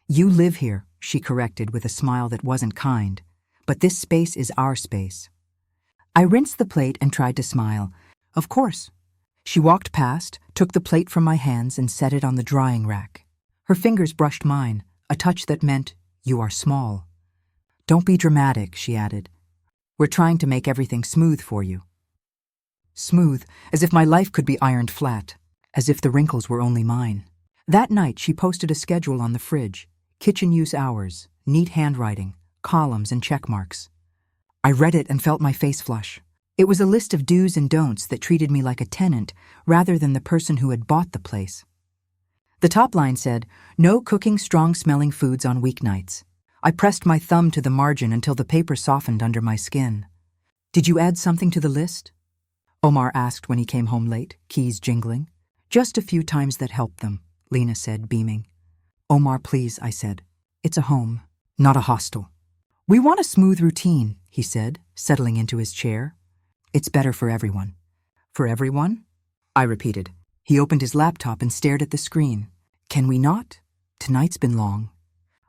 You live here, she corrected with a smile that wasn't kind. But this space is our space. I rinsed the plate and tried to smile. Of course. She walked past, took the plate from my hands and set it on the drying rack. Her fingers brushed mine, a touch that meant, you are small. Don't be dramatic, she added. We're trying to make everything smooth for you. Smooth, as if my life could be ironed flat, as if the wrinkles were only mine. That night she posted a schedule on the fridge, kitchen use hours, neat handwriting, columns and check marks. I read it and felt my face flush. It was a list of do's and don'ts that treated me like a tenant rather than the person who had bought the place. The top line said, no cooking strong-smelling foods on weeknights. I pressed my thumb to the margin until the paper softened under my skin. Did you add something to the list? Omar asked when he came home late, keys jingling. Just a few times that helped them, Lena said, beaming. Omar, please, I said. It's a home, not a hostel. We want a smooth routine, he said, settling into his chair. It's better for everyone. For everyone? I repeated. He opened his laptop and stared at the screen. Can we not? Tonight's been long.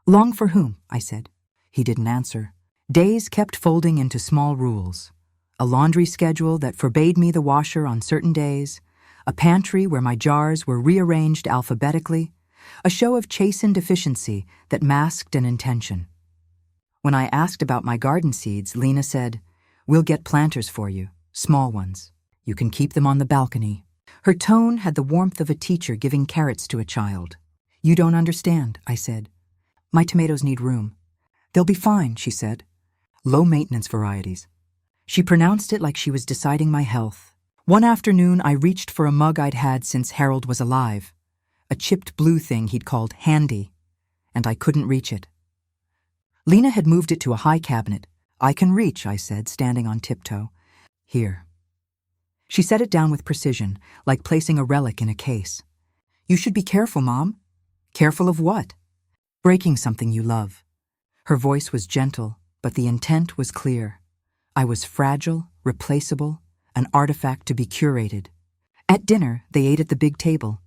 Long for whom? I said. He didn't answer. Days kept folding into small rules. A laundry schedule that forbade me the washer on certain days, a pantry where my jars were rearranged alphabetically, a show of chastened efficiency that masked an intention. When I asked about my garden seeds, Lena said, we'll get planters for you, small ones. You can keep them on the balcony. Her tone had the warmth of a teacher giving carrots to a child. You don't understand, I said. My tomatoes need room. They'll be fine, she said. Low-maintenance varieties. She pronounced it like she was deciding my health. One afternoon, I reached for a mug I'd had since Harold was alive. A chipped blue thing he'd called handy, and I couldn't reach it. Lena had moved it to a high cabinet. I can reach, I said, standing on tiptoe. Here. She set it down with precision, like placing a relic in a case. You should be careful, Mom. Careful of what? breaking something you love. Her voice was gentle, but the intent was clear. I was fragile, replaceable, an artifact to be curated. At dinner, they ate at the big table.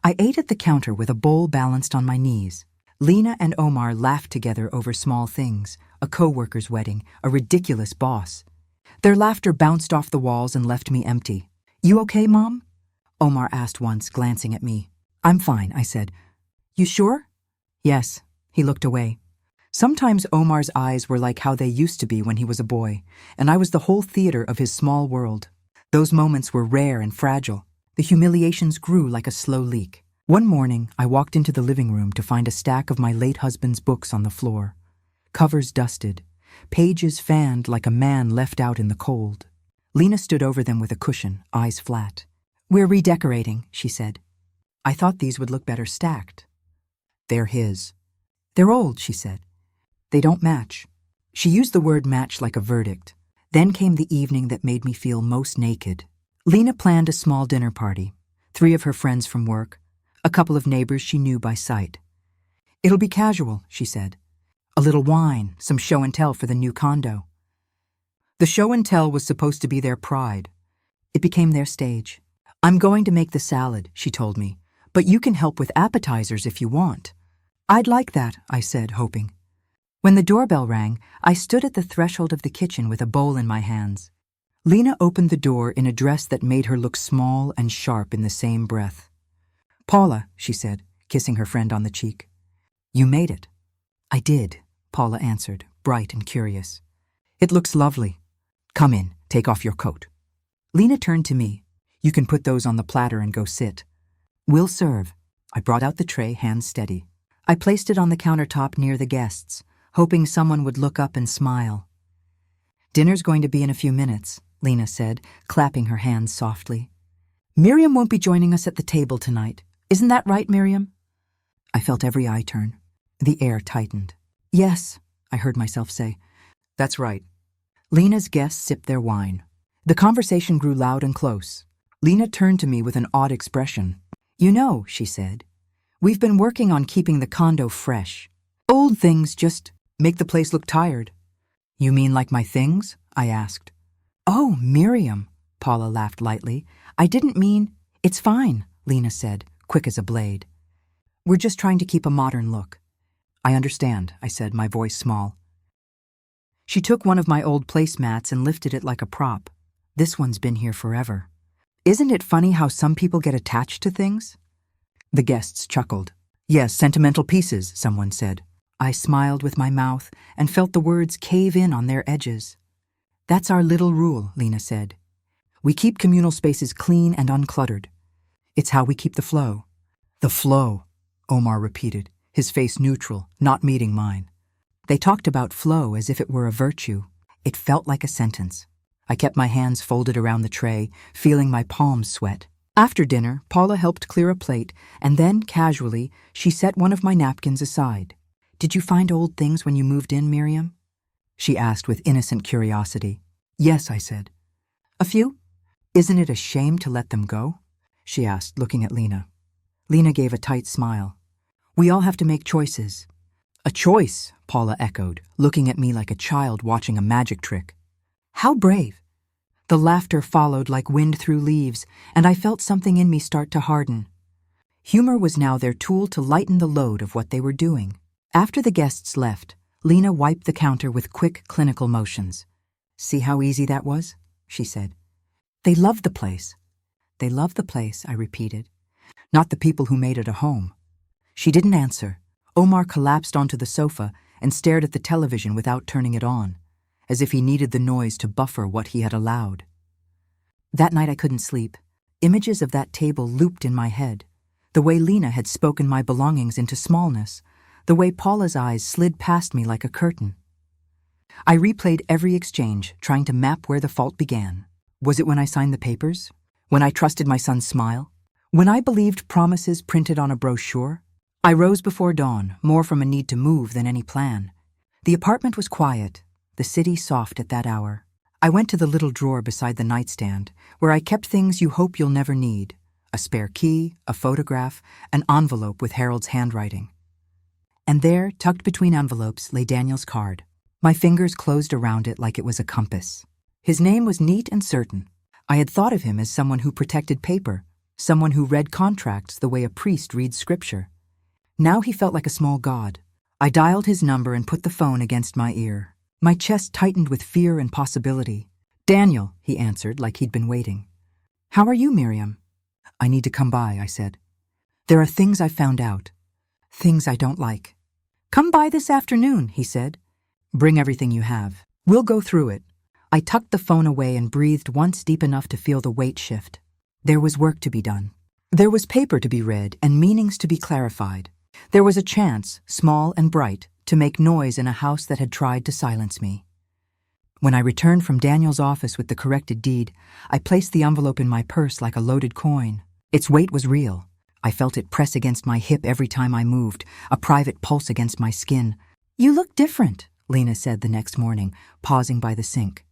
I ate at the counter with a bowl balanced on my knees. Lena and Omar laughed together over small things, a co-worker's wedding, a ridiculous boss. Their laughter bounced off the walls and left me empty. "You okay, Mom?" Omar asked once, glancing at me. "I'm fine," I said. "You sure?" "Yes." He looked away. Sometimes Omar's eyes were like how they used to be when he was a boy, and I was the whole theater of his small world. Those moments were rare and fragile. The humiliations grew like a slow leak. One morning, I walked into the living room to find a stack of my late husband's books on the floor. Covers dusted, pages fanned like a man left out in the cold. Lena stood over them with a cushion, eyes flat. "We're redecorating," she said. "I thought these would look better stacked." "They're his." "They're old," she said. "They don't match." She used the word match like a verdict. Then came the evening that made me feel most naked. Lena planned a small dinner party, 3 of her friends from work, a couple of neighbors she knew by sight. "It'll be casual," she said. "A little wine, some show and tell for the new condo." The show and tell was supposed to be their pride. It became their stage. "I'm going to make the salad," she told me, "but you can help with appetizers if you want." "I'd like that," I said, hoping. When the doorbell rang, I stood at the threshold of the kitchen with a bowl in my hands. Lena opened the door in a dress that made her look small and sharp in the same breath. "Paula," she said, kissing her friend on the cheek. "You made it." "I did," Paula answered, bright and curious. "It looks lovely. Come in, take off your coat." Lena turned to me. "You can put those on the platter and go sit." "We'll serve." I brought out the tray, hands steady. I placed it on the countertop near the guests, hoping someone would look up and smile. "Dinner's going to be in a few minutes," Lena said, clapping her hands softly. "Miriam won't be joining us at the table tonight. Isn't that right, Miriam?" I felt every eye turn. The air tightened. "Yes," I heard myself say. "That's right." Lena's guests sipped their wine. The conversation grew loud and close. Lena turned to me with an odd expression. "You know," she said, "we've been working on keeping the condo fresh. Old things just make the place look tired." "You mean like my things?" I asked. "Oh, Miriam," Paula laughed lightly. "I didn't mean—" "It's fine," Lena said, quick as a blade. "We're just trying to keep a modern look." "I understand," I said, my voice small. She took one of my old placemats and lifted it like a prop. "This one's been here forever. Isn't it funny how some people get attached to things?" The guests chuckled. "Yes, sentimental pieces," someone said. I smiled with my mouth and felt the words cave in on their edges. "That's our little rule," Lena said. "We keep communal spaces clean and uncluttered. It's how we keep the flow." "The flow," Omar repeated, his face neutral, not meeting mine. They talked about flow as if it were a virtue. It felt like a sentence. I kept my hands folded around the tray, feeling my palms sweat. After dinner, Paula helped clear a plate, and then, casually, she set one of my napkins aside. "Did you find old things when you moved in, Miriam?" she asked with innocent curiosity. "Yes," I said. "A few?" "Isn't it a shame to let them go?" she asked, looking at Lena. Lena gave a tight smile. "We all have to make choices." "A choice," Paula echoed, looking at me like a child watching a magic trick. "How brave." The laughter followed like wind through leaves, and I felt something in me start to harden. Humor was now their tool to lighten the load of what they were doing. After the guests left, Lena wiped the counter with quick, clinical motions. "See how easy that was?" she said. "They loved the place." "They loved the place," I repeated. "Not the people who made it a home." She didn't answer. Omar collapsed onto the sofa and stared at the television without turning it on, as if he needed the noise to buffer what he had allowed. That night I couldn't sleep. Images of that table looped in my head. The way Lena had spoken my belongings into smallness. The way Paula's eyes slid past me like a curtain. I replayed every exchange, trying to map where the fault began. Was it when I signed the papers? When I trusted my son's smile? When I believed promises printed on a brochure? I rose before dawn, more from a need to move than any plan. The apartment was quiet, the city soft at that hour. I went to the little drawer beside the nightstand, where I kept things you hope you'll never need. A spare key, a photograph, an envelope with Harold's handwriting. and there, tucked between envelopes, lay Daniel's card. My fingers closed around it like it was a compass. His name was neat and certain. I had thought of him as someone who protected paper, someone who read contracts the way a priest reads scripture. Now he felt like a small god. I dialed his number and put the phone against my ear. My chest tightened with fear and possibility. "Daniel," he answered like he'd been waiting. "How are you, Miriam?" "I need to come by," I said. "There are things I found out. Things I don't like." "Come by this afternoon," he said. "Bring everything you have. We'll go through it." I tucked the phone away and breathed once deep enough to feel the weight shift. There was work to be done. There was paper to be read and meanings to be clarified. There was a chance, small and bright, to make noise in a house that had tried to silence me. When I returned from Daniel's office with the corrected deed, I placed the envelope in my purse like a loaded coin. Its weight was real. I felt it press against my hip every time I moved, a private pulse against my skin. "You look different," Lena said the next morning, pausing by the sink.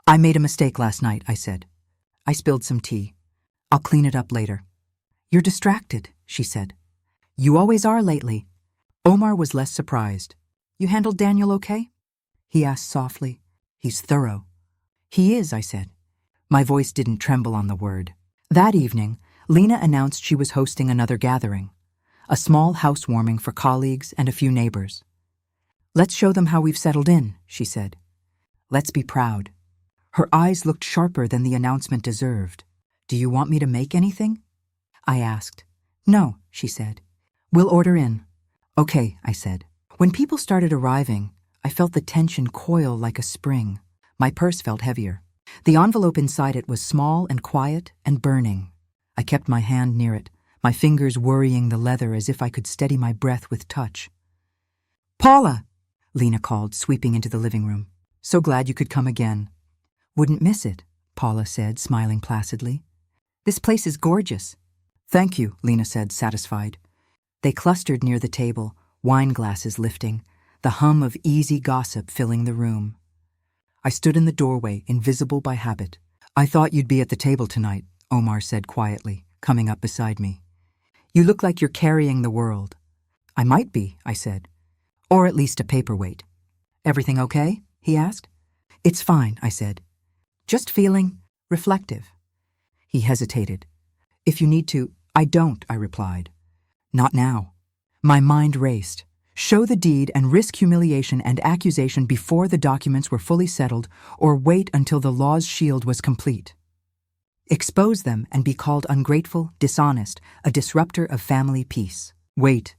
"I made a mistake last night," I said. "I spilled some tea. I'll clean it up later." "You're distracted," she said. "You always are lately." Omar was less surprised. "You handled Daniel okay?" he asked softly. "He's thorough." "He is," I said. My voice didn't tremble on the word. That evening, Lena announced she was hosting another gathering, a small housewarming for colleagues and a few neighbors. "Let's show them how we've settled in," she said. "Let's be proud." Her eyes looked sharper than the announcement deserved. "Do you want me to make anything?" I asked. "No," she said. "We'll order in." "Okay," I said. When people started arriving, I felt the tension coil like a spring. My purse felt heavier. The envelope inside it was small and quiet and burning. I kept my hand near it, my fingers worrying the leather as if I could steady my breath with touch. "Paula!" Lena called, sweeping into the living room. "So glad you could come again." "Wouldn't miss it," Paula said, smiling placidly. "This place is gorgeous." "Thank you," Lena said, satisfied. They clustered near the table, wine glasses lifting, the hum of easy gossip filling the room. I stood in the doorway, invisible by habit. "I thought you'd be at the table tonight," Omar said quietly, coming up beside me. "You look like you're carrying the world." "I might be," I said. "Or at least a paperweight." "Everything okay?" he asked. "It's fine," I said. "Just feeling reflective." He hesitated. "If you need to—" "I don't," I replied. "Not now." My mind raced. Show the deed and risk humiliation and accusation before the documents were fully settled, or wait until the law's shield was complete. Expose them and be called ungrateful, dishonest, a disruptor of family peace. Wait,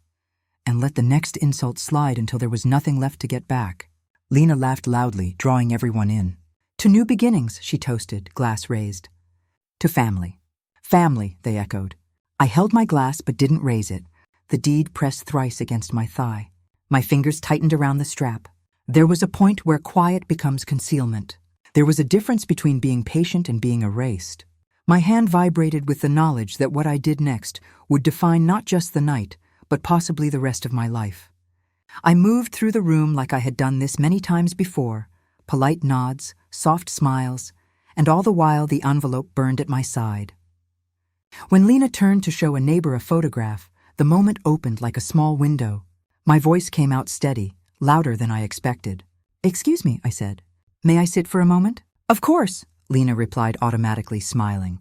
and let the next insult slide until there was nothing left to get back. Lena laughed loudly, drawing everyone in. "To new beginnings," she toasted, glass raised. "To family." "Family," they echoed. I held my glass but didn't raise it. The deed pressed thrice against my thigh. My fingers tightened around the strap. There was a point where quiet becomes concealment. There was a difference between being patient and being erased. My hand vibrated with the knowledge that what I did next would define not just the night, but possibly the rest of my life. I moved through the room like I had done this many times before, polite nods, soft smiles, and all the while the envelope burned at my side. When Lena turned to show a neighbor a photograph, the moment opened like a small window. My voice came out steady, louder than I expected. "Excuse me," I said. "May I sit for a moment?" "Of course," Lena replied automatically, smiling.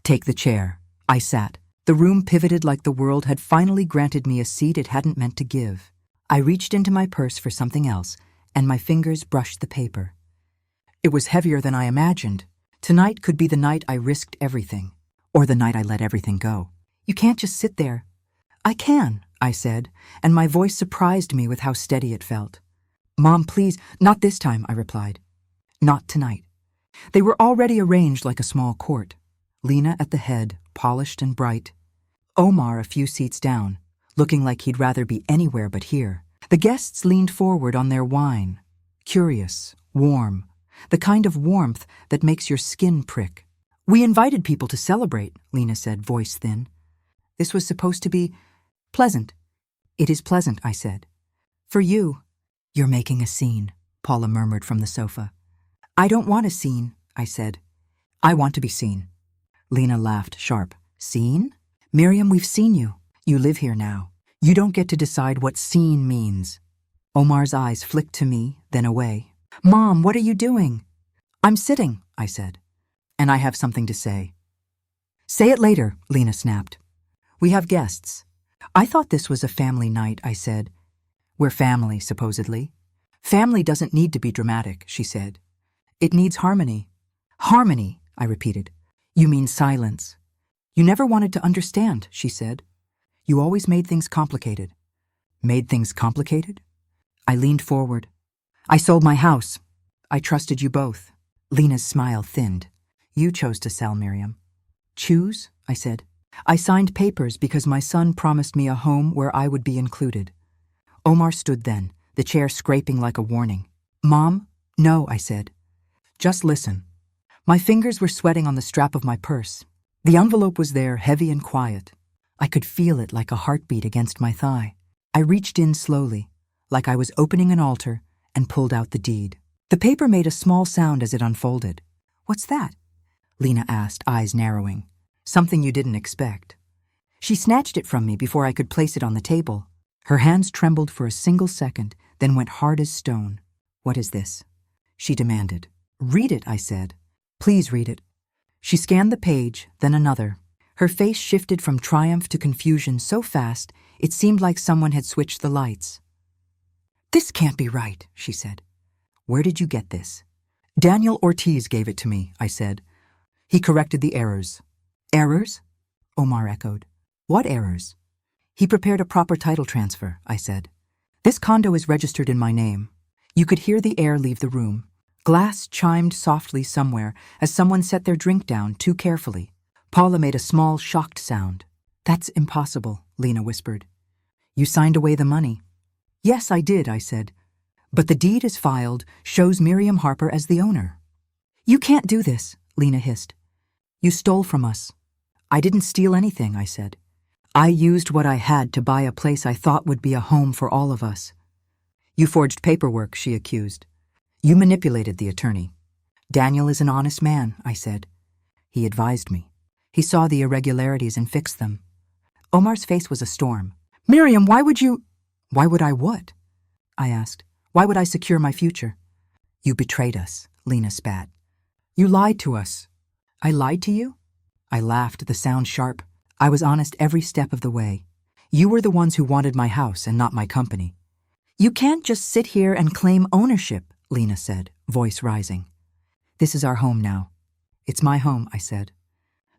"Take the chair." I sat. The room pivoted like the world had finally granted me a seat it hadn't meant to give. I reached into my purse for something else, and my fingers brushed the paper. It was heavier than I imagined. Tonight could be the night I risked everything, or the night I let everything go. "You can't just sit there." "I can," I said, and my voice surprised me with how steady it felt. "Mom, please." "Not this time," I replied. "Not tonight." They were already arranged like a small court. Lena at the head, polished and bright. Omar a few seats down, looking like he'd rather be anywhere but here. The guests leaned forward on their wine, curious, warm, the kind of warmth that makes your skin prick. "We invited people to celebrate," Lena said, voice thin. "This was supposed to be pleasant." "It is pleasant," I said. "For you." "You're making a scene," Paula murmured from the sofa. "I don't want a scene," I said. "I want to be seen." Lena laughed sharp. "Seen? Miriam, we've seen you. You live here now. You don't get to decide what seen means. Omar's eyes flicked to me, then away. Mom, what are you doing? I'm sitting, I said. And I have something to say. Say it later, Lena snapped. We have guests. I thought this was a family night, I said. We're family, supposedly. Family doesn't need to be dramatic, she said. It needs harmony. Harmony, I repeated. You mean silence. You never wanted to understand, she said. You always made things complicated. Made things complicated? I leaned forward. I sold my house. I trusted you both. Lena's smile thinned. You chose to sell, Miriam. Choose? I said. I signed papers because my son promised me a home where I would be included. Omar stood then, the chair scraping like a warning. Mom? No, I said. Just listen. My fingers were sweating on the strap of my purse. The envelope was there, heavy and quiet. I could feel it like a heartbeat against my thigh. I reached in slowly, like I was opening an altar, and pulled out the deed. The paper made a small sound as it unfolded. What's that? Lena asked, eyes narrowing. Something you didn't expect. She snatched it from me before I could place it on the table. Her hands trembled for a single second, then went hard as stone. What is this? She demanded. Read it, I said. Please read it. She scanned the page, then another. Her face shifted from triumph to confusion so fast it seemed like someone had switched the lights. This can't be right, she said. Where did you get this? Daniel Ortiz gave it to me, I said. He corrected the errors. Errors? Omar echoed. What errors? He prepared a proper title transfer, I said. This condo is registered in my name. You could hear the air leave the room. Glass chimed softly somewhere as someone set their drink down too carefully. Paula made a small, shocked sound. That's impossible, Lena whispered. You signed away the money. Yes, I did, I said. But the deed is filed, shows Miriam Harper as the owner. You can't do this, Lena hissed. You stole from us. I didn't steal anything, I said. I used what I had to buy a place I thought would be a home for all of us. You forged paperwork, she accused. You manipulated the attorney. Daniel is an honest man, I said. He advised me. He saw the irregularities and fixed them. Omar's face was a storm. Miriam, why would you... Why would I what? I asked. Why would I secure my future? You betrayed us, Lena spat. You lied to us. I lied to you? I laughed, the sound sharp. I was honest every step of the way. You were the ones who wanted my house and not my company. You can't just sit here and claim ownership, Lena said, voice rising. This is our home now. It's my home, I said.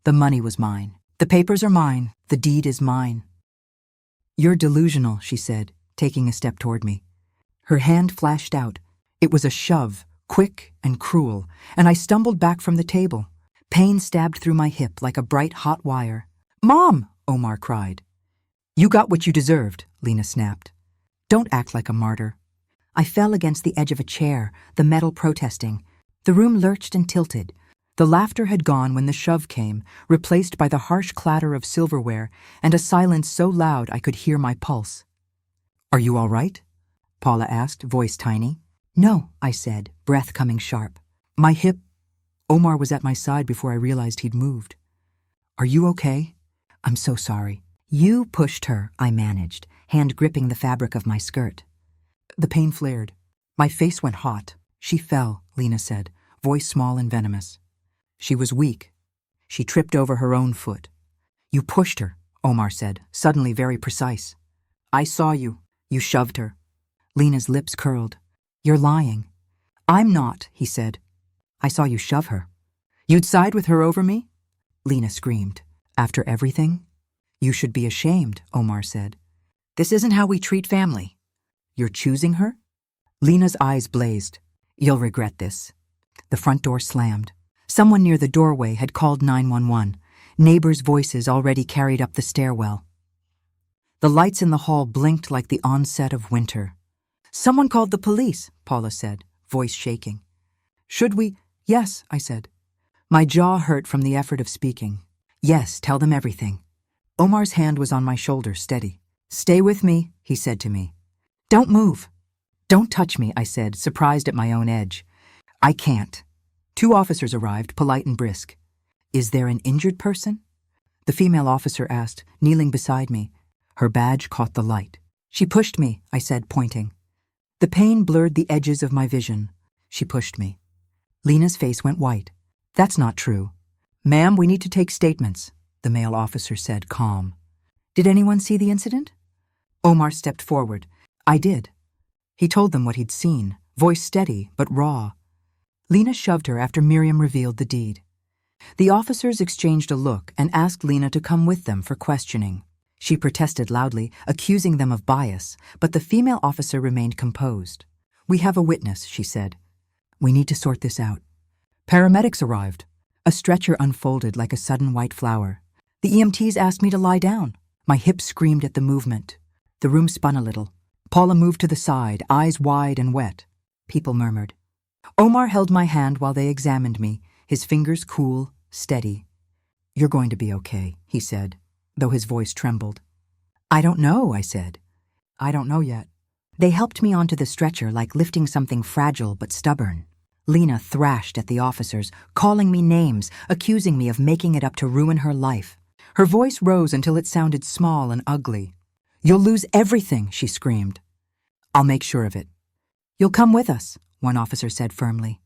The money was mine. The papers are mine. The deed is mine. You're delusional, she said, taking a step toward me. Her hand flashed out. It was a shove, quick and cruel, and I stumbled back from the table. Pain stabbed through my hip like a bright hot wire. Mom, Omar cried. You got what you deserved, Lena snapped. Don't act like a martyr. I fell against the edge of a chair, the metal protesting. The room lurched and tilted. The laughter had gone when the shove came, replaced by the harsh clatter of silverware and a silence so loud I could hear my pulse. Are you all right? Paula asked, voice tiny. No, I said, breath coming sharp. My hip... Omar was at my side before I realized he'd moved. Are you okay? I'm so sorry. You pushed her, I managed, hand gripping the fabric of my skirt. The pain flared. My face went hot. She fell, Lena said, voice small and venomous. She was weak. She tripped over her own foot. You pushed her, Omar said, suddenly very precise. I saw you. You shoved her. Lena's lips curled. You're lying. I'm not, he said. I saw you shove her. You'd side with her over me? Lena screamed. After everything? You should be ashamed, Omar said. This isn't how we treat family. You're choosing her? Lena's eyes blazed. You'll regret this. The front door slammed. Someone near the doorway had called 911. Neighbors' voices already carried up the stairwell. The lights in the hall blinked like the onset of winter. Someone called the police, Paula said, voice shaking. Should we? Yes, I said. My jaw hurt from the effort of speaking. Yes, tell them everything. Omar's hand was on my shoulder, steady. Stay with me, he said to me. Don't move. Don't touch me, I said, surprised at my own edge. I can't. 2 officers arrived, polite and brisk. Is there an injured person? The female officer asked, kneeling beside me. Her badge caught the light. She pushed me, I said, pointing. The pain blurred the edges of my vision. She pushed me. Lena's face went white. That's not true. Ma'am, we need to take statements, the male officer said, calm. Did anyone see the incident? Omar stepped forward. I did. He told them what he'd seen, voice steady but raw. Lena shoved her after Miriam revealed the deed. The officers exchanged a look and asked Lena to come with them for questioning. She protested loudly, accusing them of bias, but the female officer remained composed. We have a witness, she said. We need to sort this out. Paramedics arrived. A stretcher unfolded like a sudden white flower. The EMTs asked me to lie down. My hips screamed at the movement. The room spun a little. Paula moved to the side, eyes wide and wet. People murmured. Omar held my hand while they examined me, his fingers cool, steady. You're going to be okay, he said, though his voice trembled. I don't know, I said. I don't know yet. They helped me onto the stretcher like lifting something fragile but stubborn. Lena thrashed at the officers, calling me names, accusing me of making it up to ruin her life. Her voice rose until it sounded small and ugly. You'll lose everything, she screamed. I'll make sure of it. You'll come with us, one officer said firmly.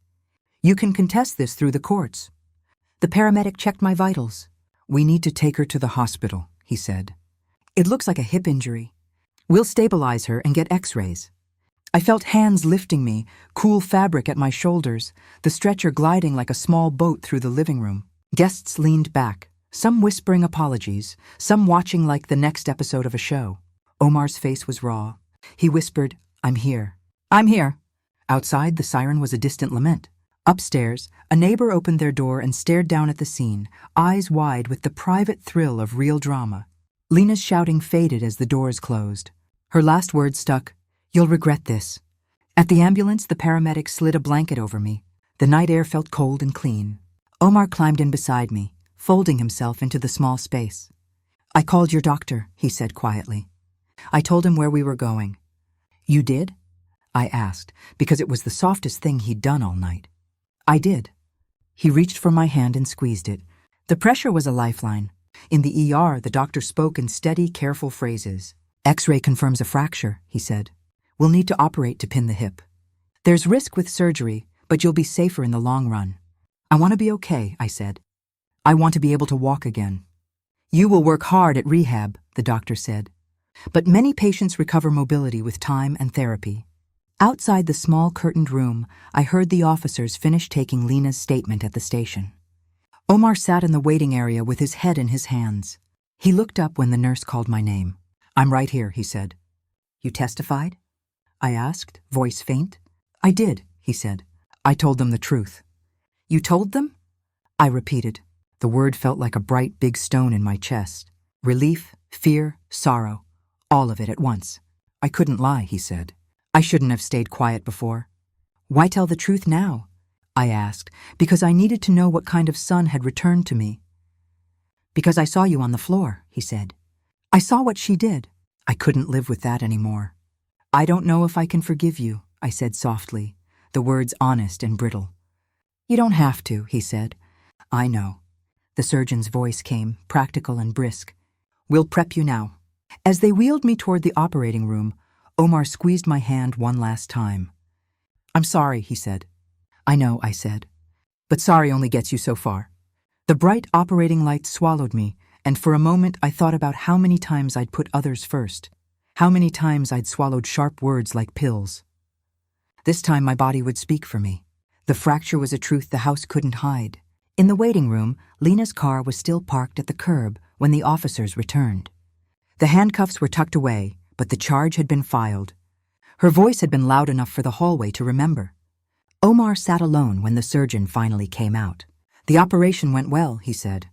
You can contest this through the courts. The paramedic checked my vitals. We need to take her to the hospital, he said. It looks like a hip injury. We'll stabilize her and get x-rays. I felt hands lifting me, cool fabric at my shoulders, the stretcher gliding like a small boat through the living room. Guests leaned back, some whispering apologies, some watching like the next episode of a show. Omar's face was raw. He whispered, I'm here. I'm here. Outside, the siren was a distant lament. Upstairs, a neighbor opened their door and stared down at the scene, eyes wide with the private thrill of real drama. Lena's shouting faded as the doors closed. Her last words stuck, You'll regret this. At the ambulance, the paramedic slid a blanket over me. The night air felt cold and clean. Omar climbed in beside me, folding himself into the small space. I called your doctor, he said quietly. I told him where we were going. You did? I asked, because it was the softest thing he'd done all night. I did. He reached for my hand and squeezed it. The pressure was a lifeline. In the ER, the doctor spoke in steady, careful phrases. X-ray confirms a fracture, he said. We'll need to operate to pin the hip. There's risk with surgery, but you'll be safer in the long run. I want to be okay, I said. I want to be able to walk again. You will work hard at rehab, the doctor said. But many patients recover mobility with time and therapy. Outside the small curtained room, I heard the officers finish taking Lena's statement at the station. Omar sat in the waiting area with his head in his hands. He looked up when the nurse called my name. I'm right here, he said. You testified? I asked, voice faint. I did, he said. I told them the truth. You told them? I repeated. The word felt like a bright, big stone in my chest. Relief, fear, sorrow, all of it at once. I couldn't lie, he said. I shouldn't have stayed quiet before. Why tell the truth now? I asked, because I needed to know what kind of son had returned to me. Because I saw you on the floor, he said. I saw what she did. I couldn't live with that anymore. I don't know if I can forgive you, I said softly, the words honest and brittle. You don't have to, he said. I know. The surgeon's voice came, practical and brisk. We'll prep you now. As they wheeled me toward the operating room, Omar squeezed my hand one last time. I'm sorry, he said. I know, I said. But sorry only gets you so far. The bright operating light swallowed me, and for a moment I thought about how many times I'd put others first. How many times I'd swallowed sharp words like pills. This time my body would speak for me. The fracture was a truth the house couldn't hide. In the waiting room, Lena's car was still parked at the curb when the officers returned. The handcuffs were tucked away, but the charge had been filed. Her voice had been loud enough for the hallway to remember. Omar sat alone when the surgeon finally came out. The operation went well, he said.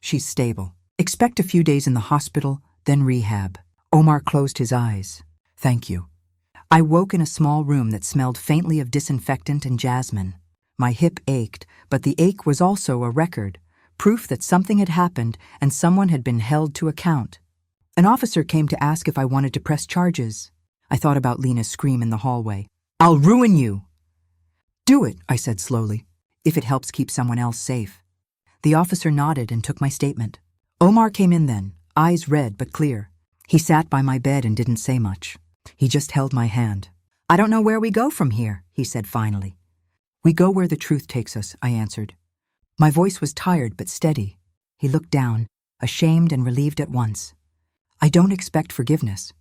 She's stable. Expect a few days in the hospital, then rehab. Omar closed his eyes. Thank you. I woke in a small room that smelled faintly of disinfectant and jasmine. My hip ached, but the ache was also a record, proof that something had happened and someone had been held to account. An officer came to ask if I wanted to press charges. I thought about Lena's scream in the hallway. I'll ruin you! Do it, I said slowly, if it helps keep someone else safe. The officer nodded and took my statement. Omar came in then, eyes red but clear. He sat by my bed and didn't say much. He just held my hand. "I don't know where we go from here," he said finally. "We go where the truth takes us," I answered. My voice was tired but steady. He looked down, ashamed and relieved at once. "I don't expect forgiveness.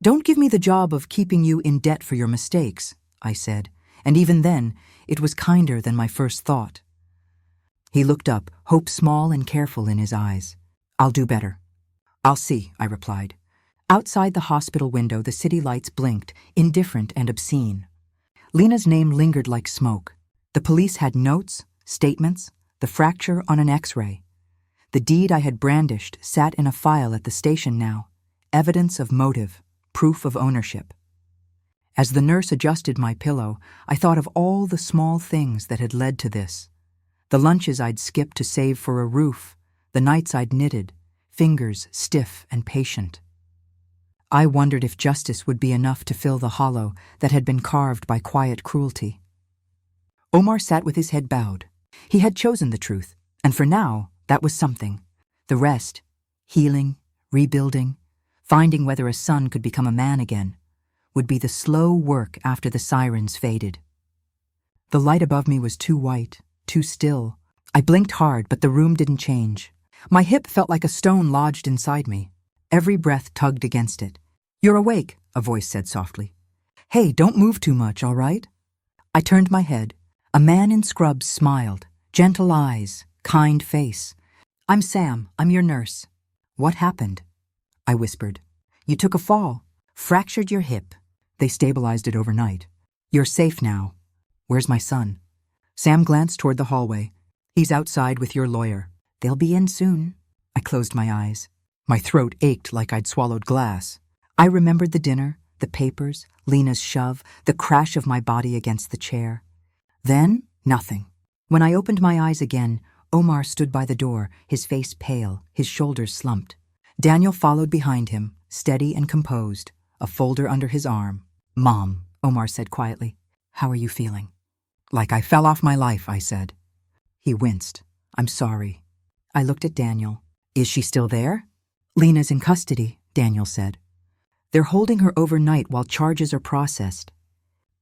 Don't give me the job of keeping you in debt for your mistakes," I said, and even then, it was kinder than my first thought. He looked up, hope small and careful in his eyes. "I'll do better." "I'll see," I replied. Outside the hospital window, the city lights blinked, indifferent and obscene. Lena's name lingered like smoke. The police had notes, statements, the fracture on an X-ray. The deed I had brandished sat in a file at the station now, evidence of motive, proof of ownership. As the nurse adjusted my pillow, I thought of all the small things that had led to this. The lunches I'd skipped to save for a roof, the nights I'd knitted, fingers stiff and patient. I wondered if justice would be enough to fill the hollow that had been carved by quiet cruelty. Omar sat with his head bowed. He had chosen the truth, and for now, that was something. The rest, healing, rebuilding, finding whether a son could become a man again, would be the slow work after the sirens faded. The light above me was too white, too still. I blinked hard, but the room didn't change. My hip felt like a stone lodged inside me. Every breath tugged against it. "You're awake," a voice said softly. "Hey, don't move too much, all right?" I turned my head. A man in scrubs smiled, gentle eyes, kind face. "I'm Sam, I'm your nurse." "What happened?" I whispered. "You took a fall, fractured your hip. They stabilized it overnight. You're safe now. Where's my son?" Sam glanced toward the hallway. "He's outside with your lawyer. They'll be in soon." I closed my eyes. My throat ached like I'd swallowed glass. I remembered the dinner, the papers, Lena's shove, the crash of my body against the chair. Then, nothing. When I opened my eyes again, Omar stood by the door, his face pale, his shoulders slumped. Daniel followed behind him, steady and composed, a folder under his arm. "Mom," Omar said quietly, "how are you feeling?" "Like I fell off my life," I said. He winced. "I'm sorry." I looked at Daniel. "Is she still there?" "Lena's in custody," Daniel said. "They're holding her overnight while charges are processed."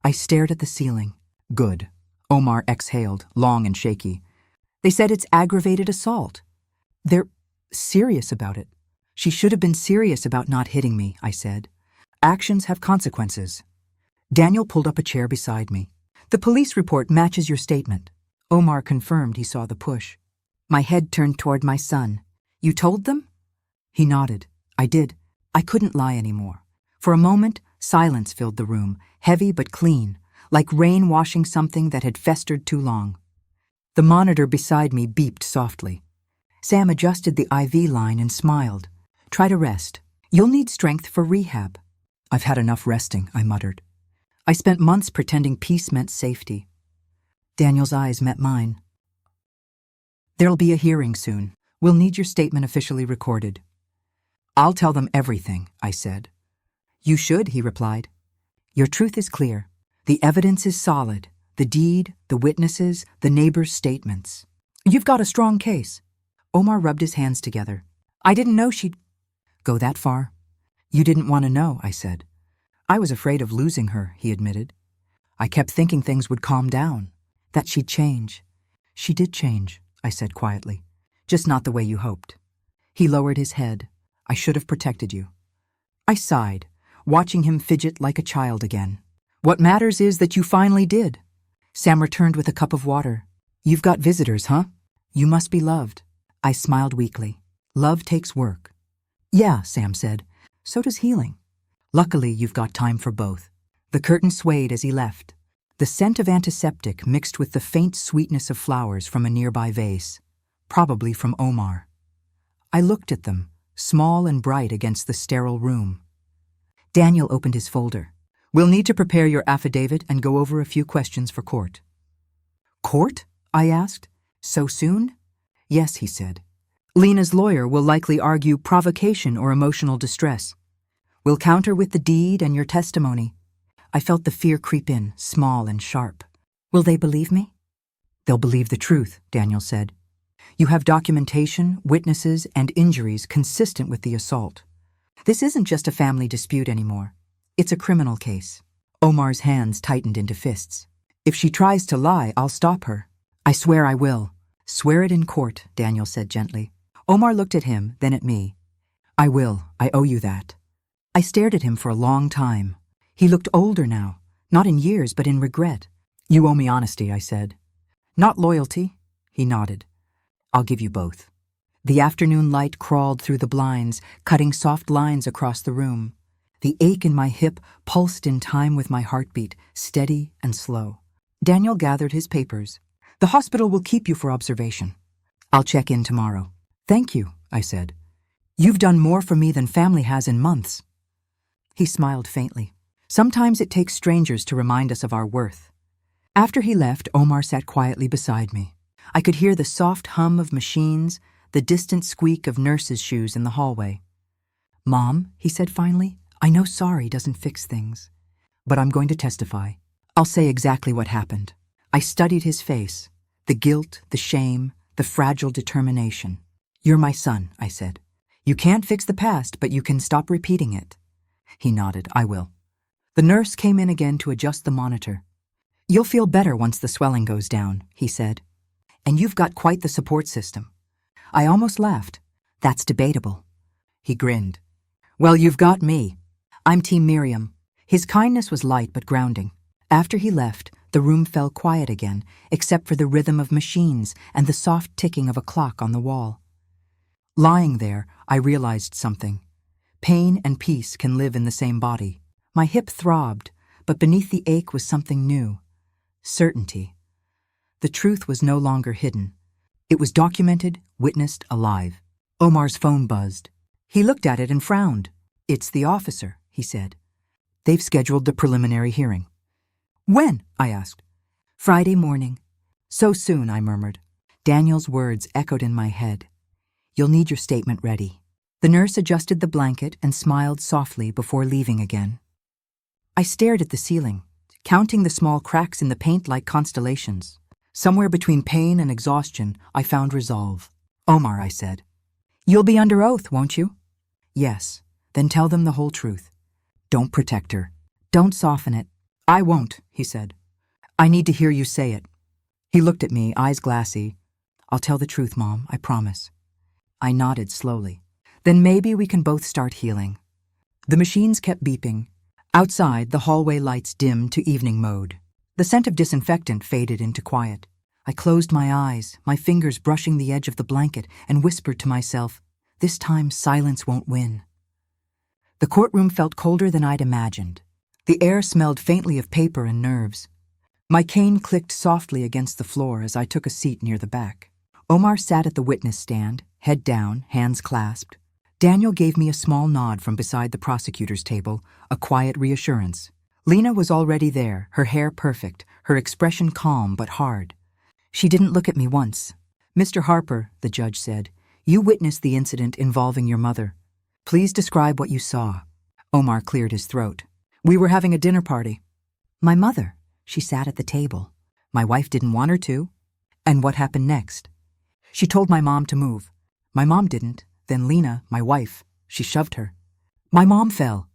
I stared at the ceiling. "Good." Omar exhaled, long and shaky. "They said it's aggravated assault. They're serious about it." "She should have been serious about not hitting me," I said. "Actions have consequences." Daniel pulled up a chair beside me. "The police report matches your statement." Omar confirmed he saw the push. My head turned toward my son. "You told them?" He nodded. "I did. I couldn't lie anymore." For a moment, silence filled the room, heavy but clean, like rain washing something that had festered too long. The monitor beside me beeped softly. Sam adjusted the IV line and smiled. "Try to rest. You'll need strength for rehab." "I've had enough resting," I muttered. I spent months pretending peace meant safety. Daniel's eyes met mine. "There'll be a hearing soon. We'll need your statement officially recorded." "I'll tell them everything," I said. "You should," he replied. "Your truth is clear. The evidence is solid. The deed, the witnesses, the neighbors' statements. You've got a strong case." Omar rubbed his hands together. "I didn't know she'd go that far." "You didn't want to know," I said. "I was afraid of losing her," he admitted. "I kept thinking things would calm down, that she'd change." "She did change," I said quietly. "Just not the way you hoped." He lowered his head. "I should have protected you." I sighed, watching him fidget like a child again. "What matters is that you finally did." Sam returned with a cup of water. "You've got visitors, huh? You must be loved." I smiled weakly. "Love takes work." "Yeah," Sam said. "So does healing." "Luckily, you've got time for both." The curtain swayed as he left. The scent of antiseptic mixed with the faint sweetness of flowers from a nearby vase, probably from Omar. I looked at them, small and bright against the sterile room. Daniel opened his folder. "We'll need to prepare your affidavit and go over a few questions for court." "Court?" I asked. "So soon?" "Yes," he said. "Lena's lawyer will likely argue provocation or emotional distress. We'll counter with the deed and your testimony." I felt the fear creep in, small and sharp. "Will they believe me?" "They'll believe the truth," Daniel said. "You have documentation, witnesses, and injuries consistent with the assault. This isn't just a family dispute anymore. It's a criminal case. Omar's hands tightened into fists. If she tries to lie, I'll stop her. I swear I will. Swear it in court, Daniel said gently. Omar looked at him, then at me. I will. I owe you that. I stared at him for a long time. He looked older now, not in years, but in regret. You owe me honesty, I said. Not loyalty, he nodded. I'll give you both. The afternoon light crawled through the blinds, cutting soft lines across the room. The ache in my hip pulsed in time with my heartbeat, steady and slow. Daniel gathered his papers. The hospital will keep you for observation. I'll check in tomorrow. Thank you, I said. You've done more for me than family has in months. He smiled faintly. Sometimes it takes strangers to remind us of our worth. After he left, Omar sat quietly beside me. I could hear the soft hum of machines, the distant squeak of nurses' shoes in the hallway. Mom, he said finally, I know sorry doesn't fix things, but I'm going to testify. I'll say exactly what happened. I studied his face, the guilt, the shame, the fragile determination. You're my son, I said. You can't fix the past, but you can stop repeating it. He nodded. I will. The nurse came in again to adjust the monitor. You'll feel better once the swelling goes down, he said. And you've got quite the support system. I almost laughed. That's debatable. He grinned. Well, you've got me. I'm Team Miriam. His kindness was light but grounding. After he left, the room fell quiet again, except for the rhythm of machines and the soft ticking of a clock on the wall. Lying there, I realized something. Pain and peace can live in the same body. My hip throbbed, but beneath the ache was something new. Certainty. The truth was no longer hidden. It was documented, witnessed, alive. Omar's phone buzzed. He looked at it and frowned. It's the officer, he said. They've scheduled the preliminary hearing. When? I asked. Friday morning. So soon, I murmured. Daniel's words echoed in my head. You'll need your statement ready. The nurse adjusted the blanket and smiled softly before leaving again. I stared at the ceiling, counting the small cracks in the paint like constellations. Somewhere between pain and exhaustion, I found resolve. Omar, I said. You'll be under oath, won't you? Yes. Then tell them the whole truth. Don't protect her. Don't soften it. I won't, he said. I need to hear you say it. He looked at me, eyes glassy. I'll tell the truth, Mom, I promise. I nodded slowly. Then maybe we can both start healing. The machines kept beeping. Outside, the hallway lights dimmed to evening mode. The scent of disinfectant faded into quiet. I closed my eyes, my fingers brushing the edge of the blanket, and whispered to myself, this time silence won't win. The courtroom felt colder than I'd imagined. The air smelled faintly of paper and nerves. My cane clicked softly against the floor as I took a seat near the back. Omar sat at the witness stand, head down, hands clasped. Daniel gave me a small nod from beside the prosecutor's table, a quiet reassurance. Lena was already there, her hair perfect, her expression calm but hard. She didn't look at me once. Mr. Harper, the judge said, you witnessed the incident involving your mother. Please describe what you saw. Omar cleared his throat. We were having a dinner party. My mother, she sat at the table. My wife didn't want her to. And what happened next? She told my mom to move. My mom didn't. Then Lena, my wife, she shoved her. My mom fell.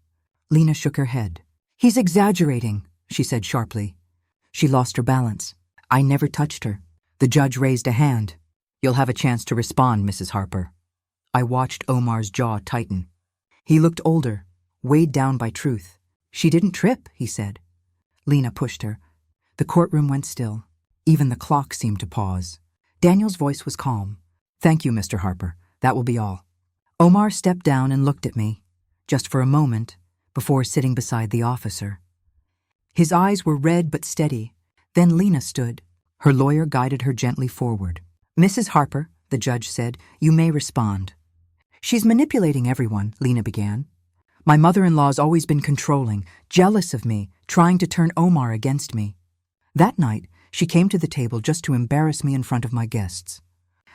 Lena shook her head. He's exaggerating, she said sharply. She lost her balance. I never touched her. The judge raised a hand. You'll have a chance to respond, Mrs. Harper. I watched Omar's jaw tighten. He looked older, weighed down by truth. She didn't trip, he said. Lena pushed her. The courtroom went still. Even the clock seemed to pause. Daniel's voice was calm. Thank you, Mr. Harper. That will be all. Omar stepped down and looked at me, just for a moment, before sitting beside the officer. His eyes were red but steady. Then Lena stood. Her lawyer guided her gently forward. Mrs. Harper, the judge said, you may respond. She's manipulating everyone, Lena began. My mother-in-law's always been controlling, jealous of me, trying to turn Omar against me. That night, she came to the table just to embarrass me in front of my guests.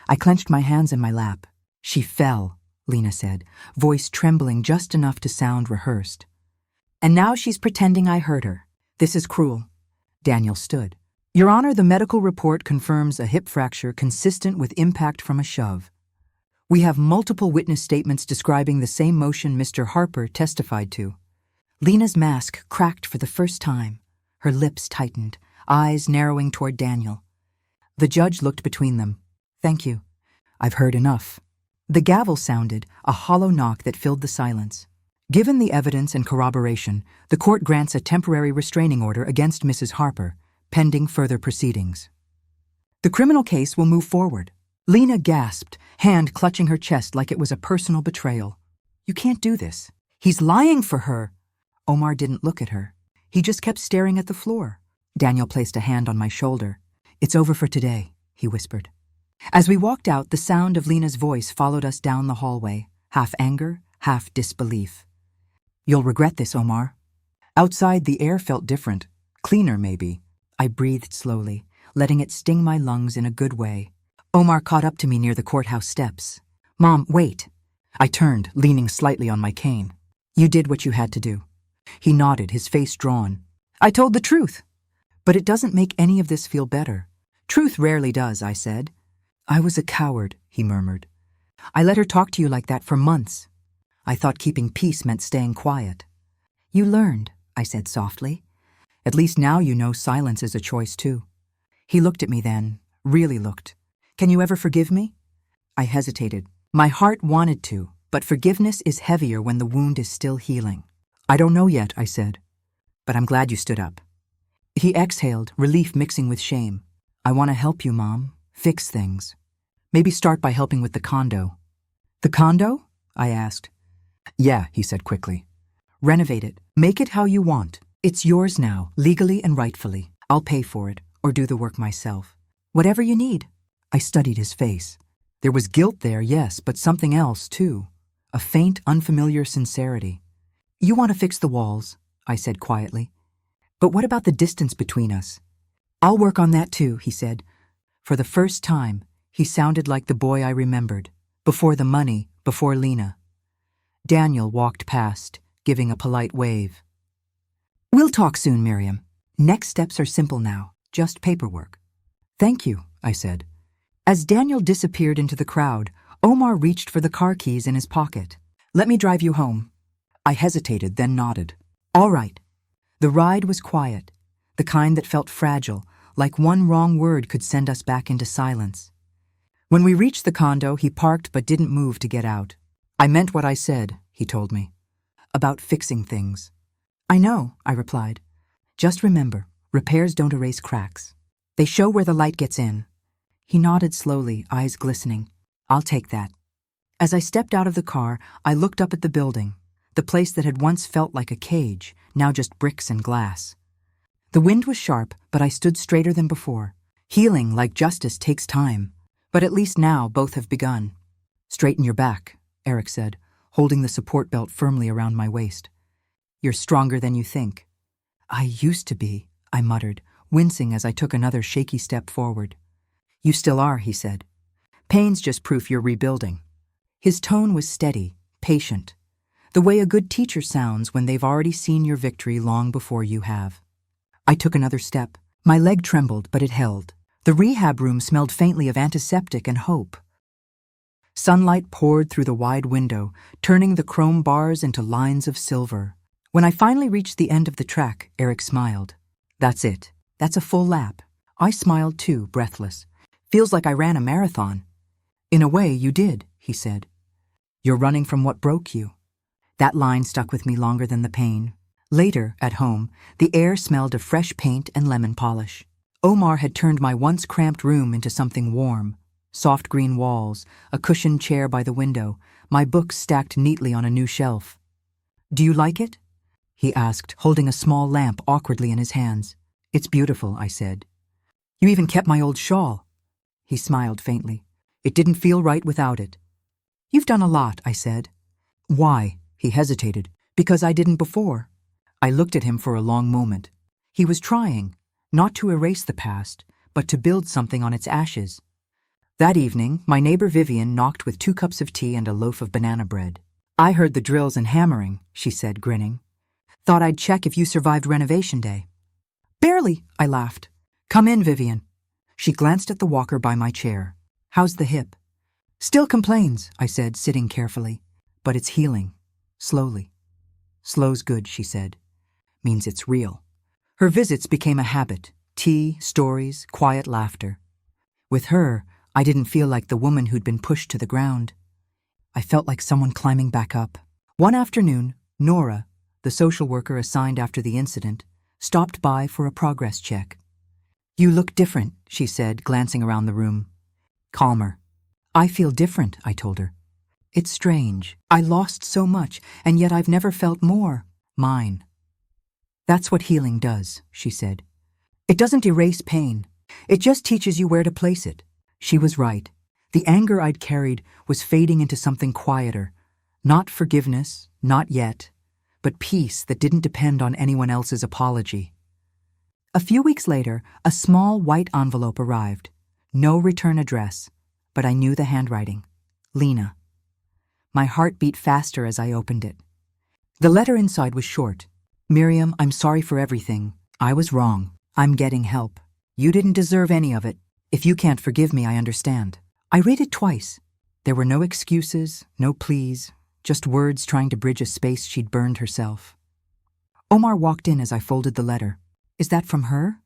I clenched my hands in my lap. She fell, Lena said, voice trembling just enough to sound rehearsed. And now she's pretending I hurt her. This is cruel. Daniel stood. Your Honor, the medical report confirms a hip fracture consistent with impact from a shove. We have multiple witness statements describing the same motion Mr. Harper testified to. Lena's mask cracked for the first time. Her lips tightened, eyes narrowing toward Daniel. The judge looked between them. Thank you. I've heard enough. The gavel sounded, a hollow knock that filled the silence. Given the evidence and corroboration, the court grants a temporary restraining order against Mrs. Harper, pending further proceedings. The criminal case will move forward. Lena gasped, hand clutching her chest like it was a personal betrayal. You can't do this. He's lying for her. Omar didn't look at her. He just kept staring at the floor. Daniel placed a hand on my shoulder. It's over for today, he whispered. As we walked out, the sound of Lena's voice followed us down the hallway, half anger, half disbelief. You'll regret this, Omar. Outside, the air felt different, cleaner maybe. I breathed slowly, letting it sting my lungs in a good way. Omar caught up to me near the courthouse steps. Mom, wait. I turned, leaning slightly on my cane. You did what you had to do. He nodded, his face drawn. I told the truth. But it doesn't make any of this feel better. Truth rarely does, I said. I was a coward, he murmured. I let her talk to you like that for months. I thought keeping peace meant staying quiet. You learned, I said softly. At least now you know silence is a choice too. He looked at me then, really looked. Can you ever forgive me? I hesitated. My heart wanted to, but forgiveness is heavier when the wound is still healing. I don't know yet, I said. But I'm glad you stood up. He exhaled, relief mixing with shame. I want to help you, Mom. Fix things. Maybe start by helping with the condo. The condo? I asked. Yeah, he said quickly. Renovate it. Make it how you want. It's yours now, legally and rightfully. I'll pay for it, or do the work myself. Whatever you need. I studied his face. There was guilt there, yes, but something else, too. A faint, unfamiliar sincerity. You want to fix the walls, I said quietly. But what about the distance between us? I'll work on that too, he said. For the first time, he sounded like the boy I remembered. Before the money, before Lena. Daniel walked past, giving a polite wave. We'll talk soon, Miriam. Next steps are simple now, just paperwork. Thank you, I said. As Daniel disappeared into the crowd, Omar reached for the car keys in his pocket. Let me drive you home. I hesitated, then nodded. All right. The ride was quiet, the kind that felt fragile, like one wrong word could send us back into silence. When we reached the condo, he parked but didn't move to get out. I meant what I said, he told me. About fixing things. I know, I replied. Just remember, repairs don't erase cracks. They show where the light gets in. He nodded slowly, eyes glistening. I'll take that. As I stepped out of the car, I looked up at the building, the place that had once felt like a cage, now just bricks and glass. The wind was sharp, but I stood straighter than before. Healing, like justice, takes time. But at least now both have begun. Straighten your back, Eric said, holding the support belt firmly around my waist. You're stronger than you think. I used to be, I muttered, wincing as I took another shaky step forward. You still are, he said. Pain's just proof you're rebuilding. His tone was steady, patient. The way a good teacher sounds when they've already seen your victory long before you have. I took another step. My leg trembled, but it held. The rehab room smelled faintly of antiseptic and hope. Sunlight poured through the wide window, turning the chrome bars into lines of silver. When I finally reached the end of the track, Eric smiled. That's it. That's a full lap. I smiled too, breathless. Feels like I ran a marathon. In a way, you did, he said. You're running from what broke you. That line stuck with me longer than the pain. Later, at home, the air smelled of fresh paint and lemon polish. Omar had turned my once cramped room into something warm. Soft green walls, a cushioned chair by the window, my books stacked neatly on a new shelf. Do you like it? He asked, holding a small lamp awkwardly in his hands. It's beautiful, I said. You even kept my old shawl. He smiled faintly. It didn't feel right without it. You've done a lot, I said. Why? He hesitated. Because I didn't before. I looked at him for a long moment. He was trying, not to erase the past, but to build something on its ashes. That evening, my neighbor Vivian knocked with 2 cups of tea and a loaf of banana bread. I heard the drills and hammering, she said, grinning. Thought I'd check if you survived renovation day. Barely, I laughed. Come in, Vivian. She glanced at the walker by my chair. How's the hip? Still complains, I said, sitting carefully. But it's healing. Slowly. Slow's good, she said. Means it's real. Her visits became a habit. Tea, stories, quiet laughter. With her, I didn't feel like the woman who'd been pushed to the ground. I felt like someone climbing back up. One afternoon, Nora, the social worker assigned after the incident, stopped by for a progress check. You look different, she said, glancing around the room. Calmer. I feel different, I told her. It's strange. I lost so much, and yet I've never felt more. Mine. That's what healing does, she said. It doesn't erase pain. It just teaches you where to place it. She was right. The anger I'd carried was fading into something quieter. Not forgiveness, not yet, but peace that didn't depend on anyone else's apology. A few weeks later, a small white envelope arrived. No return address, but I knew the handwriting. Lena. My heart beat faster as I opened it. The letter inside was short. Miriam, I'm sorry for everything. I was wrong. I'm getting help. You didn't deserve any of it. If you can't forgive me, I understand. I read it twice. There were no excuses, no pleas, just words trying to bridge a space she'd burned herself. Omar walked in as I folded the letter. Is that from her?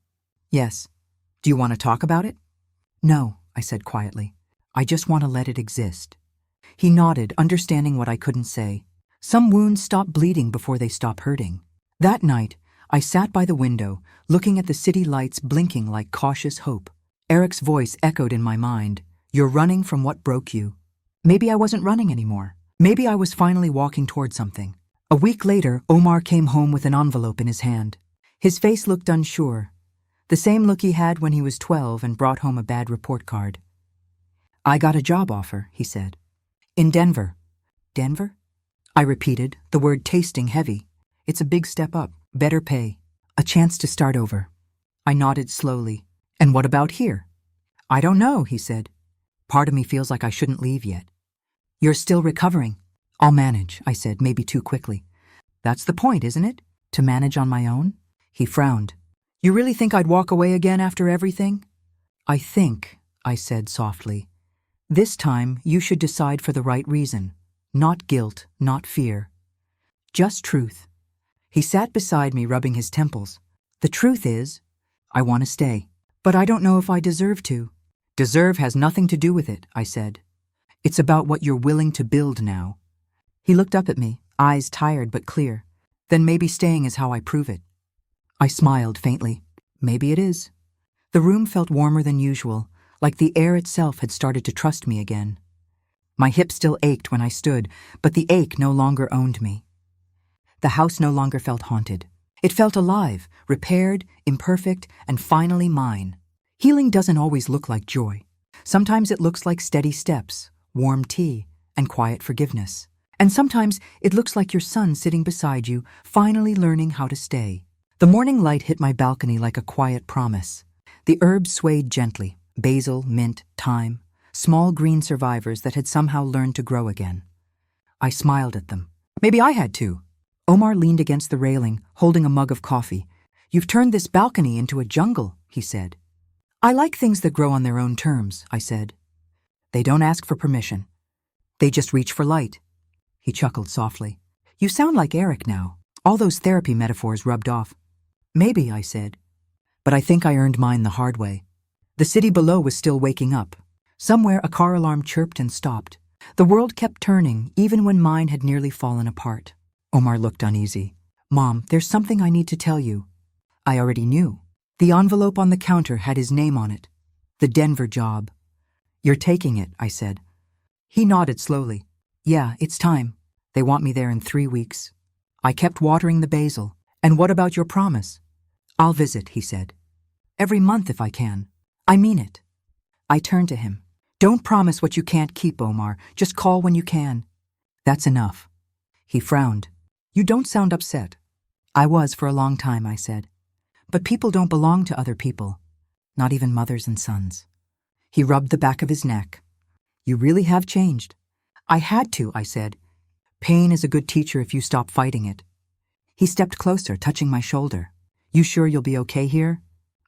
Yes. Do you want to talk about it? No, I said quietly. I just want to let it exist. He nodded, understanding what I couldn't say. Some wounds stop bleeding before they stop hurting. That night, I sat by the window, looking at the city lights blinking like cautious hope. Eric's voice echoed in my mind. You're running from what broke you. Maybe I wasn't running anymore. Maybe I was finally walking toward something. A week later, Omar came home with an envelope in his hand. His face looked unsure. The same look he had when he was 12 and brought home a bad report card. I got a job offer, he said. In Denver. Denver? I repeated, the word tasting heavy. It's a big step up, better pay, a chance to start over. I nodded slowly. And what about here? I don't know, he said. Part of me feels like I shouldn't leave yet. You're still recovering. I'll manage, I said, maybe too quickly. That's the point, isn't it? To manage on my own? He frowned. You really think I'd walk away again after everything? I think, I said softly. This time you should decide for the right reason. Not guilt, not fear. Just truth. He sat beside me, rubbing his temples. The truth is, I want to stay. But I don't know if I deserve to. Deserve has nothing to do with it, I said. It's about what you're willing to build now. He looked up at me, eyes tired but clear. Then maybe staying is how I prove it. I smiled faintly. Maybe it is. The room felt warmer than usual, like the air itself had started to trust me again. My hip still ached when I stood, but the ache no longer owned me. The house no longer felt haunted. It felt alive, repaired, imperfect, and finally mine. Healing doesn't always look like joy. Sometimes it looks like steady steps, warm tea, and quiet forgiveness. And sometimes it looks like your son sitting beside you, finally learning how to stay. The morning light hit my balcony like a quiet promise. The herbs swayed gently, basil, mint, thyme, small green survivors that had somehow learned to grow again. I smiled at them. Maybe I had to. Omar leaned against the railing, holding a mug of coffee. You've turned this balcony into a jungle, he said. I like things that grow on their own terms, I said. They don't ask for permission. They just reach for light. He chuckled softly. You sound like Eric now. All those therapy metaphors rubbed off. Maybe, I said. But I think I earned mine the hard way. The city below was still waking up. Somewhere a car alarm chirped and stopped. The world kept turning, even when mine had nearly fallen apart. Omar looked uneasy. Mom, there's something I need to tell you. I already knew. The envelope on the counter had his name on it. The Denver job. You're taking it, I said. He nodded slowly. Yeah, it's time. They want me there in 3 weeks. I kept watering the basil. And what about your promise? I'll visit, he said. Every month if I can. I mean it. I turned to him. Don't promise what you can't keep, Omar. Just call when you can. That's enough. He frowned. You don't sound upset. I was for a long time, I said. But people don't belong to other people. Not even mothers and sons. He rubbed the back of his neck. You really have changed. I had to, I said. Pain is a good teacher if you stop fighting it. He stepped closer, touching my shoulder. You sure you'll be okay here?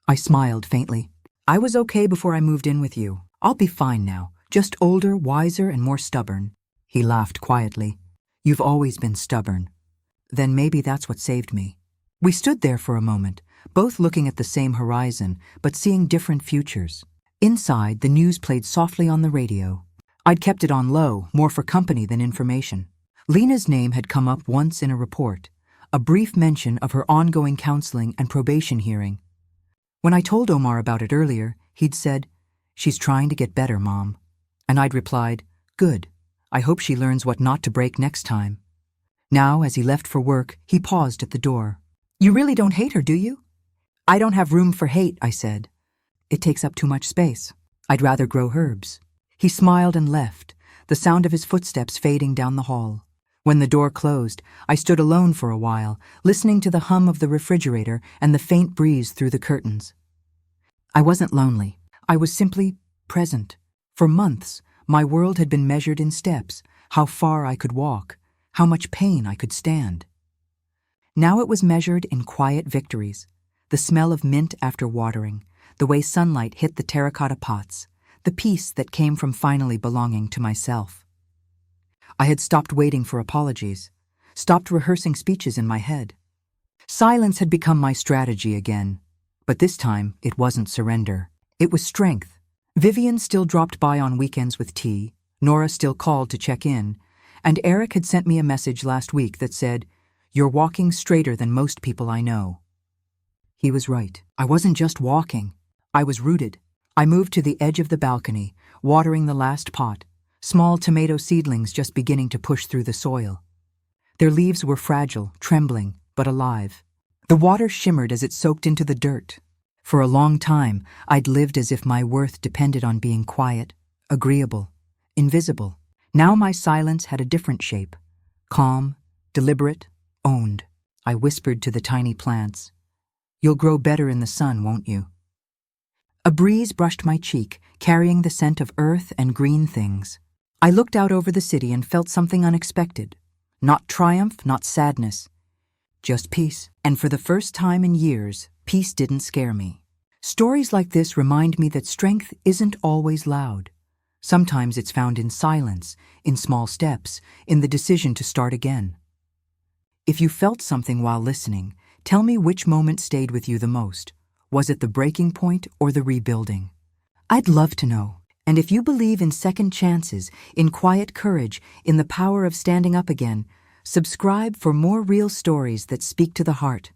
I smiled faintly. I was okay before I moved in with you. I'll be fine now. Just older, wiser, and more stubborn. He laughed quietly. You've always been stubborn. Then maybe that's what saved me. We stood there for a moment, both looking at the same horizon, but seeing different futures. Inside, the news played softly on the radio. I'd kept it on low, more for company than information. Lena's name had come up once in a report, a brief mention of her ongoing counseling and probation hearing. When I told Omar about it earlier, he'd said, "She's trying to get better, Mom." And I'd replied, "Good. I hope she learns what not to break next time." Now, as he left for work, he paused at the door. "You really don't hate her, do you?" "I don't have room for hate," I said. "It takes up too much space. I'd rather grow herbs." He smiled and left, the sound of his footsteps fading down the hall. When the door closed, I stood alone for a while, listening to the hum of the refrigerator and the faint breeze through the curtains. I wasn't lonely. I was simply present. For months, my world had been measured in steps, how far I could walk, how much pain I could stand. Now it was measured in quiet victories, the smell of mint after watering, the way sunlight hit the terracotta pots, the peace that came from finally belonging to myself. I had stopped waiting for apologies, stopped rehearsing speeches in my head. Silence had become my strategy again, but this time it wasn't surrender. It was strength. Vivian still dropped by on weekends with tea, Nora still called to check in, and Eric had sent me a message last week that said, "You're walking straighter than most people I know." He was right. I wasn't just walking. I was rooted. I moved to the edge of the balcony, watering the last pot, small tomato seedlings just beginning to push through the soil. Their leaves were fragile, trembling, but alive. The water shimmered as it soaked into the dirt. For a long time, I'd lived as if my worth depended on being quiet, agreeable, invisible. Now my silence had a different shape. Calm, deliberate, owned. I whispered to the tiny plants, "You'll grow better in the sun, won't you?" A breeze brushed my cheek, carrying the scent of earth and green things. I looked out over the city and felt something unexpected. Not triumph, not sadness. Just peace. And for the first time in years, peace didn't scare me. Stories like this remind me that strength isn't always loud. Sometimes it's found in silence, in small steps, in the decision to start again. If you felt something while listening, tell me which moment stayed with you the most. Was it the breaking point or the rebuilding? I'd love to know. And if you believe in second chances, in quiet courage, in the power of standing up again, subscribe for more real stories that speak to the heart.